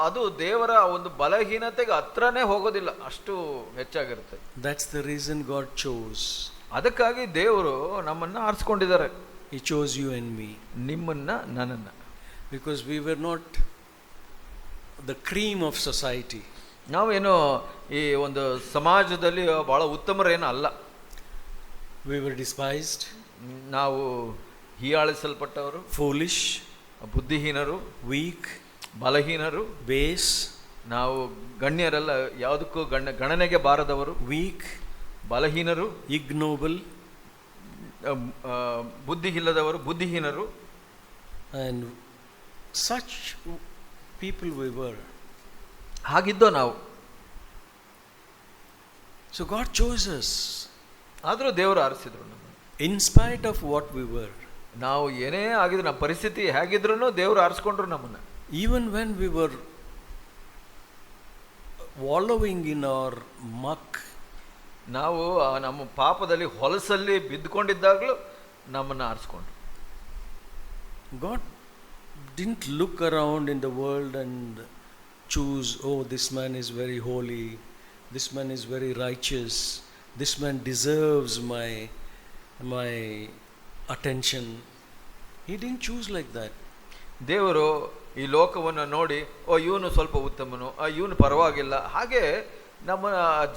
ಅದು ದೇವರ ಒಂದು ಬಲಹೀನತೆಗೆ ಹತ್ರನೇ ಹೋಗೋದಿಲ್ಲ, ಅಷ್ಟು ಹೆಚ್ಚಾಗಿರುತ್ತೆ. That's the reason God chose. ಅದಕ್ಕಾಗಿ ದೇವರು ನಮ್ಮನ್ನ ಆರಿಸ್ಕೊಂಡಿದ್ದಾರೆ. He chose you and me. ನಿಮ್ಮನ್ನ ನನ್ನನ್ನ. Because we were not the cream of society. ನಾವೇನು ಈ ಒಂದು ಸಮಾಜದಲ್ಲಿ ಬಹಳ ಉತ್ತಮರೇನು ಅಲ್ಲ. We were despised. ನಾವು ಹೀಯಾಳಿಸಲ್ಪಟ್ಟವರು, foolish, ಬುದ್ಧಿಹೀನರು, weak, ಬಲಹೀನರು, base. ನಾವು ಗಣ್ಯರಲ್ಲ, ಯಾವುದಕ್ಕೂ ಗಣನೆಗೆ ಬಾರದವರು, weak, ಬಲಹೀನರು, ignoble, ಬುದ್ಧಿ ಇಲ್ಲದವರು, ಬುದ್ಧಿಹೀನರು. And such people we were. ಹಾಗಿದ್ದೋ ನಾವು. So God chose us. ಆದರೂ ದೇವರು ಆರಿಸಿದ್ರು ನಮ್ಮನ್ನು. In spite of what we were. ನಾವು ಏನೇ ಆಗಿದ್ರು, ನಮ್ಮ ಪರಿಸ್ಥಿತಿ ಹೇಗಿದ್ರು ದೇವರು ಆರಿಸ್ಕೊಂಡ್ರು ನಮ್ಮನ್ನ. Even when we were wallowing in our muck, ನಾವು ನಮ್ಮ ಪಾಪದಲ್ಲಿ ಹೊಲಸಲ್ಲಿ ಬಿದ್ದುಕೊಂಡಿದ್ದಾಗಲೂ ನಮ್ಮನ್ನು ಆರಿಸ್ಕೊಂಡ್ರು. God didn't look around in the world and choose, oh, this man is very holy, this man is very righteous, this man deserves my attention. He didn't choose like that. ದೇವರು ಈ ಲೋಕವನ್ನು ನೋಡಿ, ಓ ಇವನು ಸ್ವಲ್ಪ ಉತ್ತಮನು, ಇವನು ಪರವಾಗಿಲ್ಲ, ಹಾಗೆ ನಮ್ಮ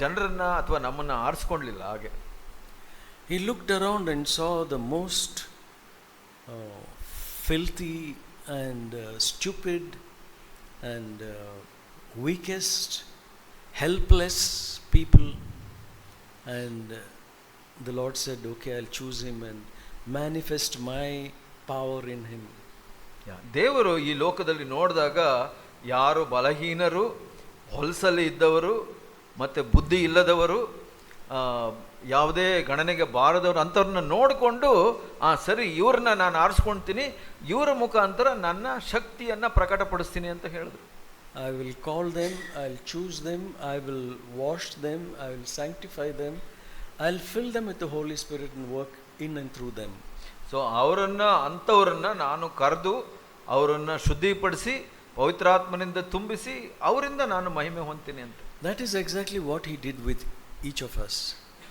ಜನರನ್ನ ಅಥವಾ ನಮ್ಮನ್ನು ಆರಿಸ್ಕೊಳ್ಳಿಲ್ಲ. ಹಾಗೆ He looked around and saw the most filthy and stupid and weakest, helpless people, and the Lord said, okay, I'll choose him and manifest my power in him. ದೇವರು ಈ ಲೋಕದಲ್ಲಿ ನೋಡಿದಾಗ ಯಾರು ಬಲಹೀನರು, ಹೊಲಸಲ್ಲಿ ಇದ್ದವರು, ಮತ್ತು ಬುದ್ಧಿ ಇಲ್ಲದವರು, ಯಾವುದೇ ಗಣನೆಗೆ ಬಾರದವರು ಅಂಥವ್ರನ್ನ ನೋಡಿಕೊಂಡು, ಸರಿ ಇವ್ರನ್ನ ನಾನು ಆರಿಸ್ಕೊಳ್ತೀನಿ, ಇವರ ಮುಖಾಂತರ ನನ್ನ ಶಕ್ತಿಯನ್ನು ಪ್ರಕಟಪಡಿಸ್ತೀನಿ ಅಂತ ಹೇಳಿದ್ರು. I will call them, I will choose them, I will wash them, I will sanctify them, I will fill them with the Holy Spirit and work in and through them. So ಅಂಥವ್ರನ್ನ ನಾನು ಕರೆದು ಅವರನ್ನು ಶುದ್ಧಿಪಡಿಸಿ ಪವಿತ್ರಾತ್ಮನಿಂದ ತುಂಬಿಸಿ ಅವರಿಂದ ನಾನು ಮಹಿಮೆ ಹೊಂದ್ತೀನಿ ಅಂತ. That is exactly what he did with each of us.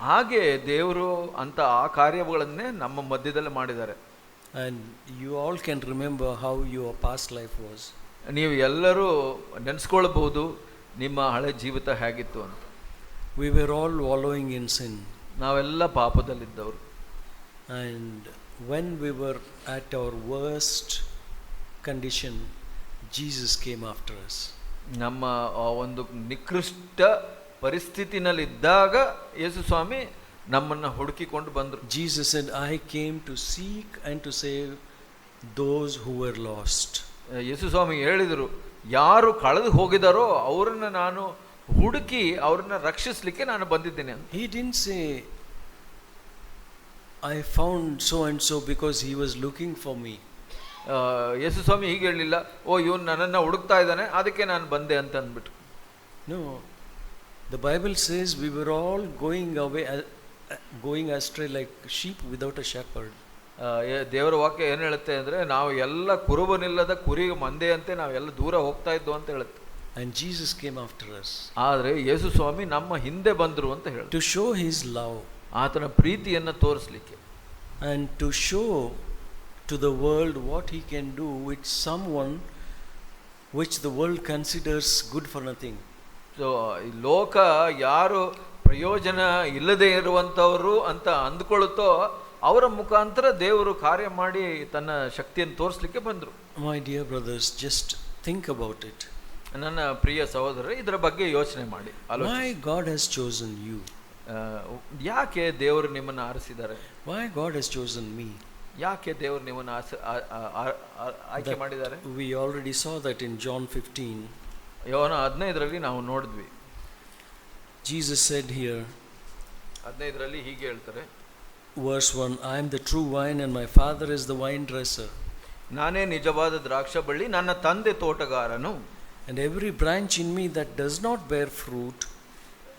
ಹಾಗೆ ದೇವರು ಅಂತ ಆ ಕಾರ್ಯಗಳನ್ನೇ ನಮ್ಮ ಮಧ್ಯದಲ್ಲಿ ಮಾಡಿದ್ದಾರೆ. And you all can remember how your past life was. ನೀವು ಎಲ್ಲರೂ ನೆನೆಸ್ಕೊಳ್ಬಹುದು ನಿಮ್ಮ ಹಳೆ ಜೀವಿತ ಹೇಗಿತ್ತು ಅಂತ. We were all wallowing in sin. ನಾವೆಲ್ಲ ಪಾಪದಲ್ಲಿದ್ದವರು. And when we were at our worst condition, Jesus came after us. ನಮ್ಮ ಒಂದು ನಿಕೃಷ್ಟ ಪರಿಸ್ಥಿತಿನಲ್ಲಿದ್ದಾಗ ಯೇಸು ಸ್ವಾಮಿ ನಮ್ಮನ್ನು ಹುಡುಕಿಕೊಂಡು ಬಂದರು. Jesus said, I came to seek and to save those who were lost. ಯೇಸು ಸ್ವಾಮಿ ಹೇಳಿದರು, ಯಾರು ಕಳೆದು ಹೋಗಿದಾರೋ ಅವರನ್ನು ನಾನು ಹುಡುಕಿ ಅವರನ್ನು ರಕ್ಷಿಸಲಿಕ್ಕೆ ನಾನು ಬಂದಿದ್ದೇನೆ ಅಂತ. He didn't say, I found so and so because he was looking for me. ಯೇಸು ಸ್ವಾಮಿ ಹೀಗೆ ಹೇಳಲಿಲ್ಲ, ಓ ಇವನು ನನ್ನನ್ನು ಹುಡುಕ್ತಾ ಇದ್ದಾನೆ ಅದಕ್ಕೆ ನಾನು ಬಂದೆ ಅಂತ ಅಂದ್ಬಿಟ್ಟು. No, the Bible says we were all going astray like sheep without a shepherd. ದೇವರ ವಾಕ್ಯ ಏನು ಹೇಳುತ್ತೆ ಅಂದರೆ, ನಾವು ಎಲ್ಲ ಕುರುಬನಿಲ್ಲದ ಕುರಿ ಮಂದೆಯಂತೆ ನಾವೆಲ್ಲ ದೂರ ಹೋಗ್ತಾ ಇದ್ದು ಅಂತ ಹೇಳುತ್ತೆ. And Jesus came after us. ಆದರೆ ಯೇಸು ಸ್ವಾಮಿ ನಮ್ಮ ಹಿಂದೆ ಬಂದರು ಅಂತ ಹೇಳಿ, to show his love, ಆತನ ಪ್ರೀತಿಯನ್ನು ತೋರಿಸಲಿಕ್ಕೆ, and to show to the world what he can do with someone which the world considers good for nothing. So ಈ ಲೋಕ ಯಾರು ಪ್ರಯೋಜನ ಇಲ್ಲದೆ ಇರುವಂಥವರು ಅಂತ ಅಂದ್ಕೊಳ್ಳುತ್ತೋ ಅವರ ಮುಖಾಂತರ ದೇವರು ಕಾರ್ಯ ಮಾಡಿ ತನ್ನ ಶಕ್ತಿಯನ್ನು ತೋರಿಸಲಿಕ್ಕೆ ಬಂದರು. My dear brothers, just think about it. ನನ್ನ ಪ್ರಿಯ ಸಹೋದರರೇ, ಇದರ ಬಗ್ಗೆ ಯೋಚನೆ ಮಾಡಿ. Why God has chosen you? ಯಾಕೆ ದೇವರು ನಿಮ್ಮನ್ನು ಆರಿಸಿದ್ದಾರೆ? Why God has chosen me? ಯಾಕೆ ದೇವರು ನಿಮ್ಮನ್ನು ಆಯ್ಕೆ ಮಾಡಿದ್ದಾರೆ? We already saw that in John 15. ಯೋಹನ 15ರಲ್ಲಿ ನಾವು ನೋಡಿದ್ವಿ. Jesus said here, 15ರಲ್ಲಿ ಹೀಗೆ ಹೇಳ್ತಾರೆ, verse 1, I am the true vine and my father is the vine dresser. ನಾನೇ ನಿಜವಾದ ದ್ರಾಕ್ಷ ಬಳ್ಳಿ, ನನ್ನ ತಂದೆ ತೋಟಗಾರನು. And every branch in me that does not bear fruit,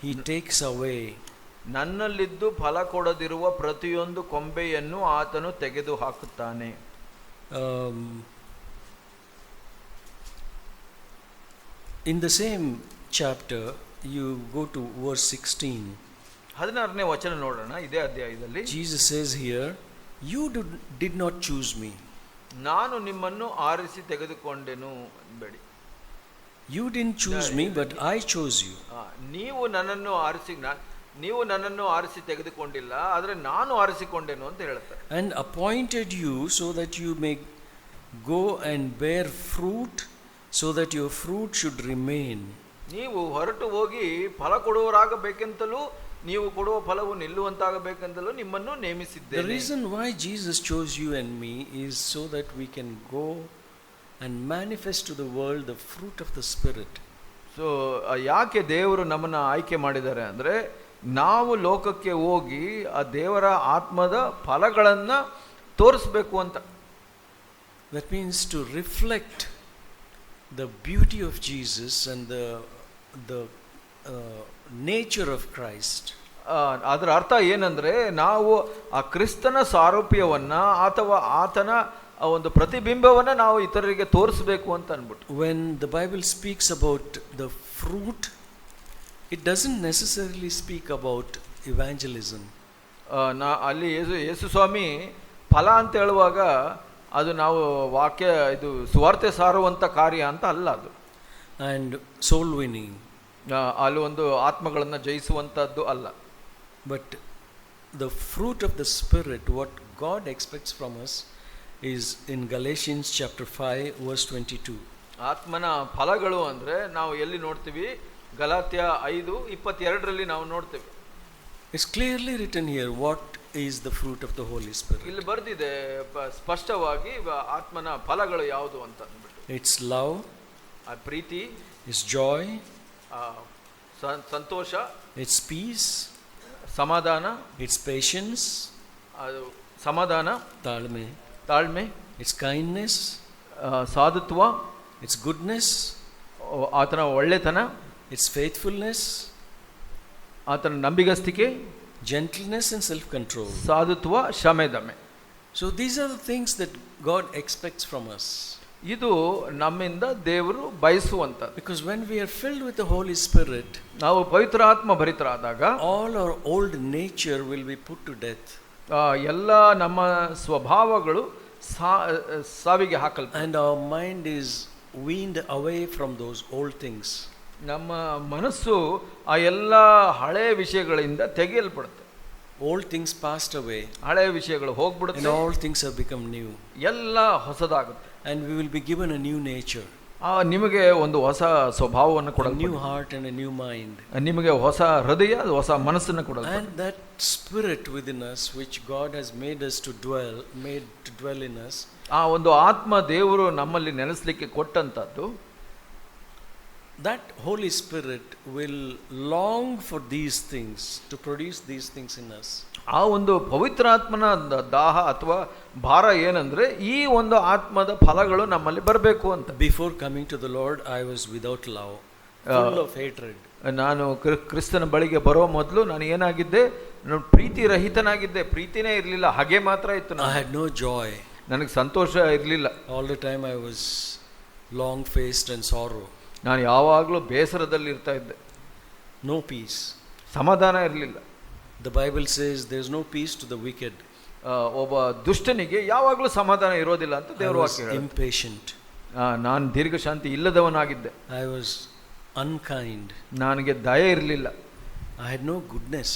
he takes away. ನನ್ನಲ್ಲಿದ್ದು ಫಲ ಕೊಡದಿರುವ ಪ್ರತಿಯೊಂದು ಕೊಂಬೆಯನ್ನು ಆತನು ತೆಗೆದು ಹಾಕುತ್ತಾನೆ. In the same chapter, you go to verse 16. 16ನೇ ವಚನ ನೋಡೋಣ ಇದೇ ಅಧ್ಯಾಯದಲ್ಲಿ. Jesus says here, you did not choose me. ನಾನು ನಿಮ್ಮನ್ನು ಆರಿಸಿ ತೆಗೆದುಕೊಂಡೆನು ಅನ್ಬೇಡಿ. You didn't choose me, but I chose you. ನೀವು ನನ್ನನ್ನು ಆರಿಸಿ ತೆಗೆದುಕೊಂಡಿಲ್ಲ, ಆದರೆ ನಾನು ಆರಿಸಿಕೊಂಡೆನು ಅಂತ ಹೇಳ್ತಾರೆ. And appointed you so that you may go and bear fruit, so that your fruit should remain. ನೀವು ಹೊರಟು ಹೋಗಿ ಫಲ ಕೊಡುವವರಾಗಬೇಕೆಂತಲೂ ನೀವು ಕೊಡುವ ಫಲವು ನಿಲ್ಲುವಂತಾಗಬೇಕೆಂತಲೂ ನಿಮ್ಮನ್ನು ನೇಮಿಸಿದ್ದೇನೆ. The reason why Jesus chose you and me is so that we can go and manifest to the world the fruit of the Spirit. So ಯಾಕೆ ದೇವರು ನಮ್ಮನ್ನು ಆಯ್ಕೆ ಮಾಡಿದ್ದಾರೆ ಅಂದರೆ, ನಾವು ಲೋಕಕ್ಕೆ ಹೋಗಿ ಆ ದೇವರ ಆತ್ಮದ ಫಲಗಳನ್ನು ತೋರಿಸ್ಬೇಕು ಅಂತ. That means to reflect the beauty of Jesus and the nature of Christ. ಅದರ ಅರ್ಥ ಏನಂದರೆ, ನಾವು ಆ ಕ್ರಿಸ್ತನ ಸಾರೂಪ್ಯವನ್ನು ಅಥವಾ ಆತನ ಒಂದು ಪ್ರತಿಬಿಂಬವನ್ನು ನಾವು ಇತರರಿಗೆ ತೋರಿಸಬೇಕು ಅಂತ ಅಂದ್ಬಿಟ್ಟು. When the Bible speaks about the fruit, it doesn't necessarily speak about evangelism. ಅಲ್ಲಿ ಯೇಸು ಸ್ವಾಮಿ ಫಲ ಅಂತ ಹೇಳುವಾಗ ಅದು ನಾವು ವಾಕ್ಯ ಇದು ಸುವಾರ್ತೆ ಸಾರುವಂಥ ಕಾರ್ಯ ಅಂತ ಅಲ್ಲ ಅದು. And soul winning. ಅಲ್ಲಿ ಒಂದು ಆತ್ಮಗಳನ್ನು ಜಯಿಸುವಂಥದ್ದು ಅಲ್ಲ. But the fruit of the Spirit, what God expects from us, is in Galatians chapter 5 verse 22. ಆತ್ಮನ ಫಲಗಳು ಅಂದರೆ ನಾವು ಎಲ್ಲಿ ನೋಡ್ತೀವಿ? ಗಲಾತ್ಯ 5:22ರಲ್ಲಿ ನಾವು ನೋಡ್ತೀವಿ. It's clearly written here what is the fruit of the Holy Spirit. ಇಲ್ಲಿ ಬರೆದಿದೆ ಸ್ಪಷ್ಟವಾಗಿ ಆತ್ಮನ ಫಲಗಳು ಯಾವುದು ಅಂತ ಅಂದ್ಬಿಟ್ಟು. It's love, Preethi, it's joy, Santhosh, it's peace, ಸಮಾಧಾನ, it's patience, ಅದು ಸಮಾಧಾನ, ತಾಳ್ಮೆ, it's kindness, ಸಾಧುತ್ವ, it's goodness, ಆತನ ಒಳ್ಳೆತನ, it's faithfulness, ಆತನ ನಂಬಿಗಸ್ತಿಕೆ, gentleness and self-control. ಸಾಧುತ್ವ, ಕ್ಷಮೆದಮೆ. So these are the things that God expects from us. ಇದು ನಮ್ಮಿಂದ ದೇವರು ಬಯಸುವಂಥದ್ದು. Because when we are filled with the Holy Spirit, ನಾವು ಪವಿತ್ರಾತ್ಮ ಭರಿತರಾದಾಗ all our old nature will be put to death. ಎಲ್ಲ ನಮ್ಮ ಸ್ವಭಾವಗಳು ಸಾವಿಗೆ ಹಾಕಲ್ಪಡುತ್ತವೆ. And our mind is weaned away from those old things. ನಮ್ಮ ಮನಸ್ಸು ಆ ಎಲ್ಲ ಹಳೆಯ ವಿಷಯಗಳಿಂದ ತೆಗೆಯಲ್ಪಡುತ್ತೆ. Old things passed away. ಹಳೆಯ ವಿಷಯಗಳು ಹೋಗ್ಬಿಡುತ್ತೆ. And all things have become new. ಎಲ್ಲ ಹೊಸದಾಗುತ್ತೆ. And we will be given a new nature. ನಿಮಗೆ ಒಂದು ಹೊಸ ಸ್ವಭಾವವನ್ನು ಕೊಡಲು, a new heart and a new mind. ನಿಮಗೆ ಹೊಸ ಹೃದಯ, ಹೊಸ ಮನಸ್ಸನ್ನು ಕೊಡಲು. And that spirit within us which God has made to dwell in us. ಆ ಒಂದು ಆತ್ಮ ದೇವರು ನಮ್ಮಲ್ಲಿ ನೆಲೆಸಲಿಕ್ಕೆ ಕೊಟ್ಟಂತದ್ದು. that Holy Spirit will long for these things, to produce these things in us. ಆ ಒಂದು ಪವಿತ್ರಾತ್ಮನ ದಾಹ ಅಥವಾ ಭಾರ ಏನಂದ್ರೆ ಈ ಒಂದು ಆತ್ಮದ ಫಲಗಳು ನಮ್ಮಲ್ಲಿ ಬರಬೇಕು ಅಂತ. Before coming to the Lord, I was without love, full of hatred. ನಾನು ಕ್ರಿಸ್ತನ ಬಳಿಗೆ ಬರೋ ಮೊದಲು ನಾನು ಏನಾಗಿದ್ದೆ, ನಾನು ಪ್ರೀತಿ ರಹಿತನಾಗಿದ್ದೆ, ಪ್ರೀತಿನೇ ಇರಲಿಲ್ಲ, ಹಾಗೆ ಮಾತ್ರ ಇತ್ತು. I had no joy. ನನಗೆ ಸಂತೋಷ ಇರಲಿಲ್ಲ. All the time I was long faced and sorrow. ನಾನು ಯಾವಾಗಲೂ ಬೇಸರದಲ್ಲಿ ಇರ್ತಾ ಇದ್ದೆ. No peace. ಸಮಾಧಾನ ಇರಲಿಲ್ಲ. The Bible says there is no peace to the wicked. ಒಬ್ಬ ದುಷ್ಟನಿಗೆ ಯಾವಾಗಲೂ ಸಮಾಧಾನ ಇರೋದಿಲ್ಲ ಅಂತ ದೇವರ ವಾಕ್ಯ ಹೇಳುತ್ತೆ. Impatient. ನಾನು ದೀರ್ಘಶಾಂತಿ ಇಲ್ಲದವನಾಗಿದ್ದೆ. I was unkind. ನನಗೆ ದಯೆ ಇರಲಿಲ್ಲ. I had no goodness.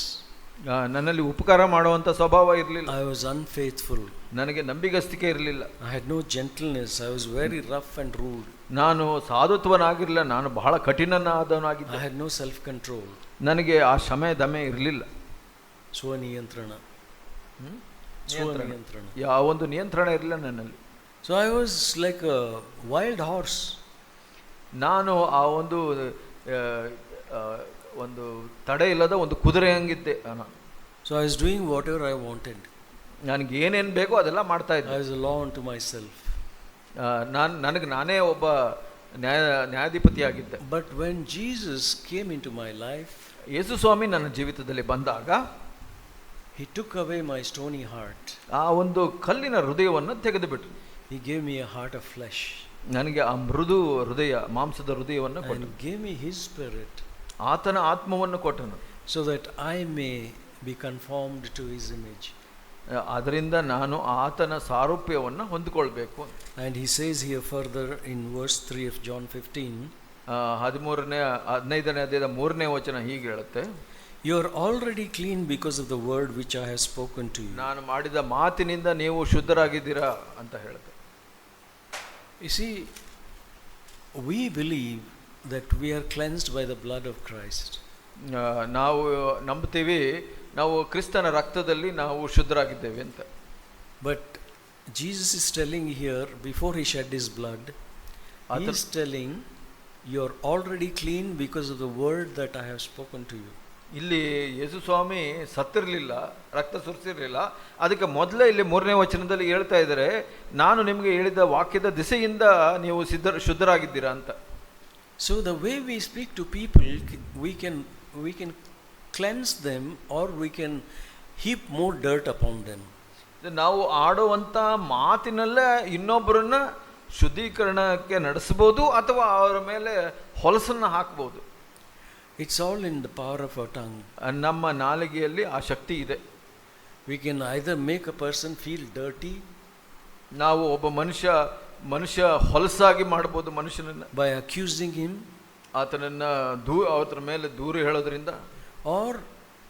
ನನ್ನಲ್ಲಿ ಉಪಕಾರ ಮಾಡುವಂಥ ಸ್ವಭಾವ ಇರಲಿಲ್ಲ. I was unfaithful. ನನಗೆ ನಂಬಿಗಸ್ತಿಕೆ ಇರಲಿಲ್ಲ. I had no gentleness. I was very rough and rude. ನಾನು ಸಾಧುತ್ವನಾಗಿರಲಿಲ್ಲ, ನಾನು ಬಹಳ ಕಠಿಣನಾದವನಾಗಿದ್ದೆ. I had no self control. ನನಗೆ ಆ ಶಮೆ ದಮೆ ಇರಲಿಲ್ಲ. ಸ್ವನಿಯಂತ್ರಣ. ಯಾವೊಂದು ನಿಯಂತ್ರಣ ಇರಲಿಲ್ಲ ನನ್ನಲ್ಲಿ. So I was like a wild horse. ನಾನು ಆ ಒಂದು ಒಂದು ತಡೆ ಇಲ್ಲದ ಒಂದು ಕುದುರೆ ಹಂಗಿದ್ದೆ. So I was doing whatever I wanted. ನನಗೆ ಏನೇನು ಬೇಕೋ ಅದೆಲ್ಲ ಮಾಡ್ತಾ ಇದ್ದೆ. I was a law unto myself. ನಾನೇ ಒಬ್ಬ ನ್ಯಾಯಾಧಿಪತಿ ಆಗಿದ್ದೆ. But when Jesus came into my life, ಯೇಸು ಸ್ವಾಮಿ ನನ್ನ ಜೀವಿತದಲ್ಲಿ ಬಂದಾಗ He took away my stony heart. ಆ ಒಂದು ಕಲ್ಲಿನ ಹೃದಯವನ್ನು ತೆಗೆದುಬಿಟ್ರು. He gave me a heart of flesh. ನನಗೆ ಆ ಮೃದು ಹೃದಯ, ಮಾಂಸದ ಹೃದಯವನ್ನು ಕೊಟ್ಟನು. And gave me His Spirit. ಆತನ ಆತ್ಮವನ್ನು ಕೊಟ್ಟನು. So that I may be conformed to His image. ಅದರಿಂದ ನಾನು ಆತನ ಸಾರೂಪ್ಯವನ್ನು ಹೊಂದಿಕೊಳ್ಬೇಕು. And He says here further in verse 3 of John 15, 15ನೇ ಅಧ್ಯಾಯದ 3ನೇ ವಚನ ಹೀಗೆ ಹೇಳುತ್ತೆ, You are already clean because of the word which I have spoken to you. ನಾನು ಮಾಡಿದ ಮಾತಿನಿಂದ ನೀವು ಶುದ್ಧರಾಗಿದ್ದೀರಾ ಅಂತ ಹೇಳುತ್ತೆ. You see, we believe that we are cleansed by the blood of Christ. ನಾವು ನಂಬ್ತೀವಿ ನಾವು ಕ್ರಿಸ್ತನ ರಕ್ತದಲ್ಲಿ ನಾವು ಶುದ್ಧರಾಗಿದ್ದೇವೆ ಅಂತ. But Jesus is telling here, before He shed His blood, He is telling you are already clean because of the word that I have spoken to you. ಇಲ್ಲಿ ಯೇಸು ಸ್ವಾಮಿ ಸತ್ತಿರಲಿಲ್ಲ, ರಕ್ತ ಸುರಿಸಿರಲಿಲ್ಲ. ಅದಕ್ಕೆ ಮೊದಲೇ ಇಲ್ಲಿ 3ನೇ ವಚನದಲ್ಲಿ ಹೇಳ್ತಾ ಇದ್ದಾರೆ, ನಾನು ನಿಮಗೆ ಹೇಳಿದ ವಾಕ್ಯದ ದಿಸೆಯಿಂದ ನೀವು ಶುದ್ಧರಾಗಿದ್ದೀರಾ ಅಂತ. So the way we speak to people, we can cleanse them or we can heap more dirt upon them. ನಾವು ಆಡುವಂಥ ಮಾತಿನಲ್ಲೇ ಇನ್ನೊಬ್ಬರನ್ನ ಶುದ್ಧೀಕರಣಕ್ಕೆ ನಡೆಸಬಹುದು ಅಥವಾ ಅವರ ಮೇಲೆ ಹೊಲಸನ್ನು ಹಾಕಬಹುದು. It's all in the power of our tongue. ನಮ್ಮ ನಾಲಿಗೆಯಲ್ಲಿ ಆ ಶಕ್ತಿ ಇದೆ. We can either make a person feel dirty, ನಾವು ಒಬ್ಬ ಮನುಷ್ಯ ಹೊಲಸಾಗಿ ಮಾಡಬಹುದು ಮನುಷ್ಯನನ್ನ, by accusing him, ಆತನನ್ನ ಅವರ ಮೇಲೆ ದೂರ ಹೇಳೋದ್ರಿಂದ, or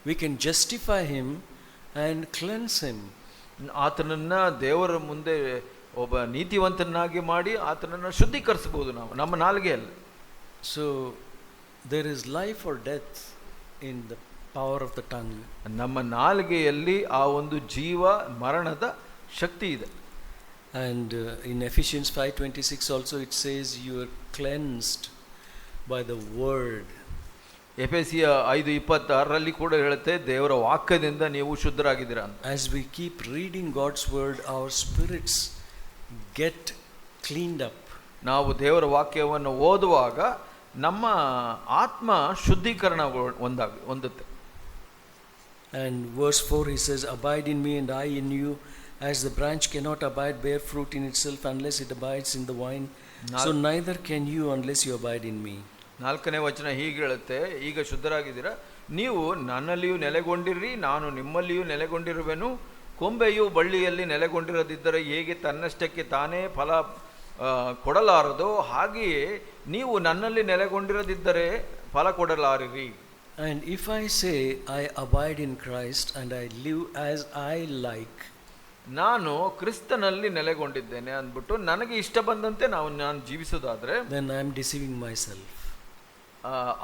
we can justify him and cleanse him. ಆತನನ್ನ ದೇವರ ಮುಂದೆ ಒಬ್ಬ ನೀತಿವಂತನಾಗಿ ಮಾಡಿ ಆತನನ್ನ ಶುದ್ಧೀಕರಿಸಬಹುದು ನಾವು ನಮ್ಮ ನಾಲಿಗೆಯಲ್ಲಿ. So there is life or death in the power of the tongue. ನಮ್ಮ ನಾಲಿಗೆಯಲ್ಲಿ ಆ ಒಂದು ಜೀವ ಮರಣದ ಶಕ್ತಿ ಇದೆ. And in Ephesians 5:26 also it says you are cleansed by the word. ಎಫೆಸಿಯ 5:26 ಕೂಡ ಹೇಳುತ್ತೆ ದೇವರ ವಾಕ್ಯದಿಂದ ನೀವು ಶುದ್ಧರಾಗಿದ್ದೀರಾ ಅಂತ. As we keep reading God's word, our spirits get cleaned up. ನಾವು ದೇವರ ವಾಕ್ಯವನ್ನು ಓದುವಾಗ ನಮ್ಮ ಆತ್ಮ ಶುದ್ಧೀಕರಣ ಹೊಂದುತ್ತೆ. And verse 4 he says, abide in me and I in you, as the branch cannot bear fruit in itself unless it abides in the vine, so neither can you unless you abide in me. 4ನೇ ವಚನ ಹೀಗೆ ಹೇಳುತ್ತೆ, ಈಗ ಶುದ್ಧರಾಗಿದ್ದೀರಾ, ನೀವು ನನ್ನಲ್ಲಿಯೂ ನೆಲೆಗೊಂಡಿರ್ರಿ, ನಾನು ನಿಮ್ಮಲ್ಲಿಯೂ ನೆಲೆಗೊಂಡಿರುವೆನು. ಕೊಂಬೆಯು ಬಳ್ಳಿಯಲ್ಲಿ ನೆಲೆಗೊಂಡಿರದಿದ್ದರೆ ಹೇಗೆ ತನ್ನಷ್ಟಕ್ಕೆ ತಾನೇ ಫಲ ಕೊಡಲಾರದು, ಹಾಗೆಯೇ ನೀವು ನನ್ನಲ್ಲಿ ನೆಲೆಗೊಂಡಿರದಿದ್ದರೆ ಫಲ ಕೊಡಲಾರಿರಿ. And if I say I abide in Christ and I live as I like, ನಾನು ಕ್ರಿಸ್ತನಲ್ಲಿ ನೆಲೆಗೊಂಡಿದ್ದೇನೆ ಅಂದ್ಬಿಟ್ಟು ನನಗೆ ಇಷ್ಟ ಬಂದಂತೆ ನಾನು ಜೀವಿಸೋದಾದ್ರೆ, then I am deceiving myself.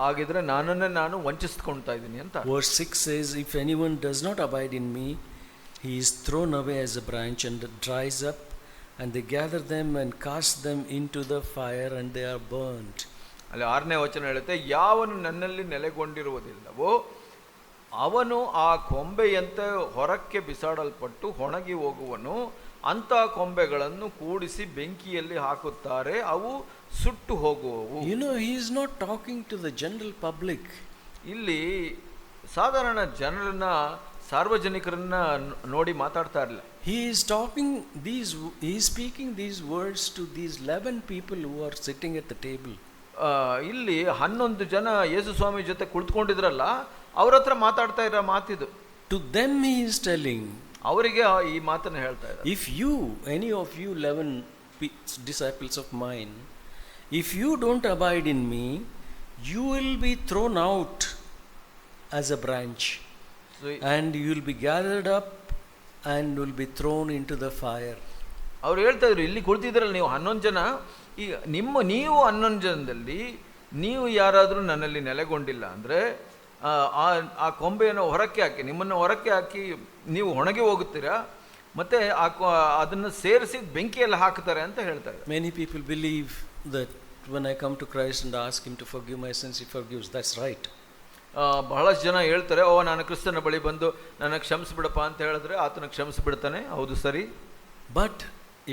ಆಗಿದ್ರೆ ನನ್ನನ್ನೇ ನಾನು ವಂಚಿಸ್ಕೊಳ್ತಾ ಇದ್ದೀನಿ ಅಂತ. Verse 6 says, if anyone does not abide in me, he is thrown away as a branch and dries up, and they gather them and cast them into the fire and they are burnt. ಅಲ್ಲಿ 6ನೇ ವಚನ ಹೇಳುತ್ತೆ, ಯಾವನು ನನ್ನಲ್ಲಿ ನೆಲೆಗೊಂಡಿರುವುದಿಲ್ಲವೋ ಅವನು ಆ ಕೊಂಬೆಯಂತೆ ಹೊರಕ್ಕೆ ಬಿಸಾಡಲ್ಪಟ್ಟು ಒಣಗಿ ಹೋಗುವನು. ಅಂಥ ಕೊಂಬೆಗಳನ್ನು ಕೂಡಿಸಿ ಬೆಂಕಿಯಲ್ಲಿ ಹಾಕುತ್ತಾರೆ, ಅವು ಸುಟ್ಟು ಹೋಗುವವು. He is not talking to the general public. ಇಲ್ಲಿ ಸಾಧಾರಣ ಜನರನ್ನ, ಸಾರ್ವಜನಿಕರನ್ನ ನೋಡಿ ಮಾತಾಡ್ತಾ ಇರಲಿಲ್ಲ. He is speaking these words to these 11 people who are sitting at the table. ಇಲ್ಲಿ 11 ಜನ ಯೇಸು ಸ್ವಾಮಿ ಜೊತೆ ಕುಳಿತುಕೊಂಡಿದ್ರಲ್ಲ, ಅವ್ರ ಹತ್ರ ಮಾತಾಡ್ತಾ ಇರೋ ಮಾತಿದು. To them he is telling, ಅವರಿಗೆ ಈ ಮಾತನ್ನು ಹೇಳ್ತಾ ಇದ್ದಾರೆ. If you, any of you 11 disciples of mine, if you don't abide in me, you will be thrown out as a branch, and you will be gathered up and will be thrown into the fire. ಅವ್ರು ಹೇಳ್ತಾ ಇದ್ರು, ಇಲ್ಲಿ ಕುಳಿತಿದ್ರಲ್ಲ ನೀವು 11 ಜನ, ಈಗ ನೀವು 11 ಜನದಲ್ಲಿ ನೀವು ಯಾರಾದರೂ ನನ್ನಲ್ಲಿ ನೆಲೆಗೊಂಡಿಲ್ಲ ಅಂದರೆ ಆ ಕೊಂಬೆಯನ್ನು ಹೊರಕ್ಕೆ ಹಾಕಿ, ನಿಮ್ಮನ್ನು ಹೊರಕ್ಕೆ ಹಾಕಿ ನೀವು ಒಣಗಿ ಹೋಗುತ್ತೀರಾ, ಮತ್ತೆ ಅದನ್ನು ಸೇರಿಸಿ ಬೆಂಕಿಯಲ್ಲಿ ಹಾಕ್ತಾರೆ ಅಂತ ಹೇಳ್ತಾ ಇದ್ದಾರೆ. Many people believe that when I come to Christ and ask him to forgive my sins, he forgives. That's right. ಬಹಳಷ್ಟು ಜನ ಹೇಳ್ತಾರೆ, ನಾನು ಕ್ರಿಸ್ತನ ಬಳಿ ಬಂದು ನನಗೆ ಕ್ಷಮಿಸಿಬಿಡಪ್ಪ ಅಂತ ಹೇಳಿದ್ರೆ ಆತನ ಕ್ಷಮಿಸಿಬಿಡ್ತಾನೆ. ಹೌದು, ಸರಿ. But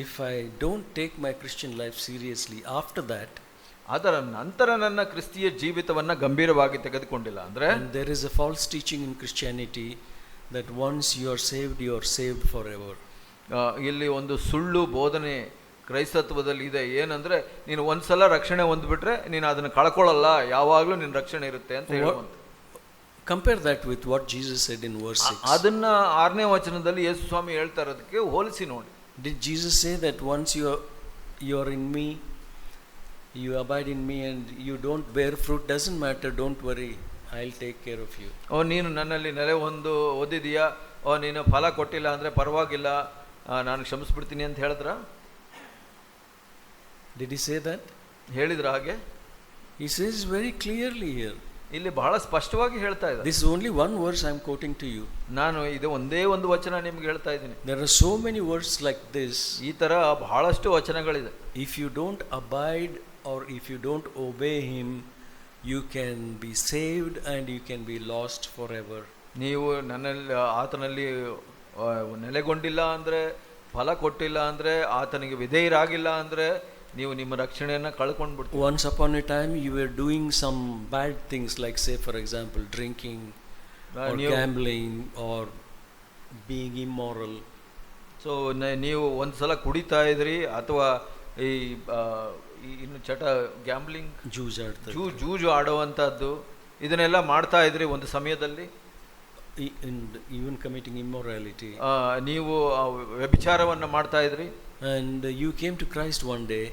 if I don't take my Christian life seriously after that, ಅದರ ನಂತರ ನನ್ನ ಕ್ರಿಸ್ತಿಯ ಜೀವಿತವನ್ನು ಗಂಭೀರವಾಗಿ ತೆಗೆದುಕೊಂಡಿಲ್ಲ ಅಂದರೆ, there is a false teaching in Christianity that once you are saved forever. ಇಲ್ಲಿ ಒಂದು ಸುಳ್ಳು ಬೋಧನೆ ಕ್ರೈಸ್ತತ್ವದಲ್ಲಿ ಇದೆ. ಏನಂದ್ರೆ, ನೀನು ಒಂದ್ಸಲ ರಕ್ಷಣೆ ಹೊಂದ್ಬಿಟ್ರೆ ನೀನು ಅದನ್ನು ಕಳ್ಕೊಳ್ಳಲ್ಲ, ಯಾವಾಗಲೂ ನಿನ್ನ ರಕ್ಷಣೆ ಇರುತ್ತೆ ಅಂತ ಹೇಳುವಂತ. Compare that with what Jesus said in verse 6. ಅದನ್ನ 6ನೇ ವಚನದಲ್ಲಿ ಯೇಸು ಸ್ವಾಮಿ ಹೇಳ್ತಾ ಇರೋದಕ್ಕೆ ಹೋಲಿಸಿ ನೋಡಿ. Did Jesus say that once you are in me, you abide in me and you don't bear fruit, doesn't matter, don't worry, I'll take care of you? ನೀನು ನನ್ನಲ್ಲಿ ನೆಲೆ ಓದಿದೀಯಾ, ನೀನು ಫಲ ಕೊಟ್ಟಿಲ್ಲ ಅಂದ್ರೆ ಪರವಾಗಿಲ್ಲ, ನಾನು ಕ್ಷಮಿಸ್ಬಿಡ್ತೀನಿ ಅಂತ ಹೇಳಿದ್ರ? Did he say that? ಹೇಳಿದ್ರ ಹಾಗೆ? He says very clearly here. ಇಲ್ಲಿ ಬಹಳ ಸ್ಪಷ್ಟವಾಗಿ ಹೇಳ್ತಾ ಇದ್ದಾರೆ. This is only one verse I am quoting to you. ನಾನು ಇದು ಒಂದೇ ಒಂದು ವಚನ ನಿಮ್ಗೆ ಹೇಳ್ತಾ ಇದ್ದೀನಿ. There are so many words like this. ಈ ತರ ಬಹಳಷ್ಟು ವಚನಗಳಿದೆ. If you don't abide or if you don't obey him, you can be saved and you can be lost forever. ನೀವು ಆತನಲ್ಲಿ ನೆಲೆಗೊಂಡಿಲ್ಲ ಅಂದ್ರೆ, ಫಲ ಕೊಟ್ಟಿಲ್ಲ ಅಂದ್ರೆ, ಆತನಿಗೆ ವಿಧೇಯರಾಗಿಲ್ಲ ಅಂದ್ರೆ ನೀವು ನಿಮ್ಮ ರಕ್ಷಣೆಯನ್ನು ಕಳ್ಕೊಂಡ್ಬಿಡ್ತೀವಿ. Once upon a time you were doing some bad things, like say for example drinking or gambling or being immoral. So ನೀವು ಒಂದ್ಸಲ ಕುಡಿತಾ ಇದ್ರಿ, ಅಥವಾ ಇನ್ನು ಗ್ಯಾಂಬ್ಲಿಂಗ್, ಜೂಜು ಆಡುವಂಥದ್ದು, ಇದನ್ನೆಲ್ಲ ಮಾಡ್ತಾ ಇದ್ರಿ ಒಂದು ಸಮಯದಲ್ಲಿ. Even committing immorality. ನೀವು ವ್ಯಭಿಚಾರವನ್ನು ಮಾಡ್ತಾ ಇದ್ರಿ. And you came to Christ one day.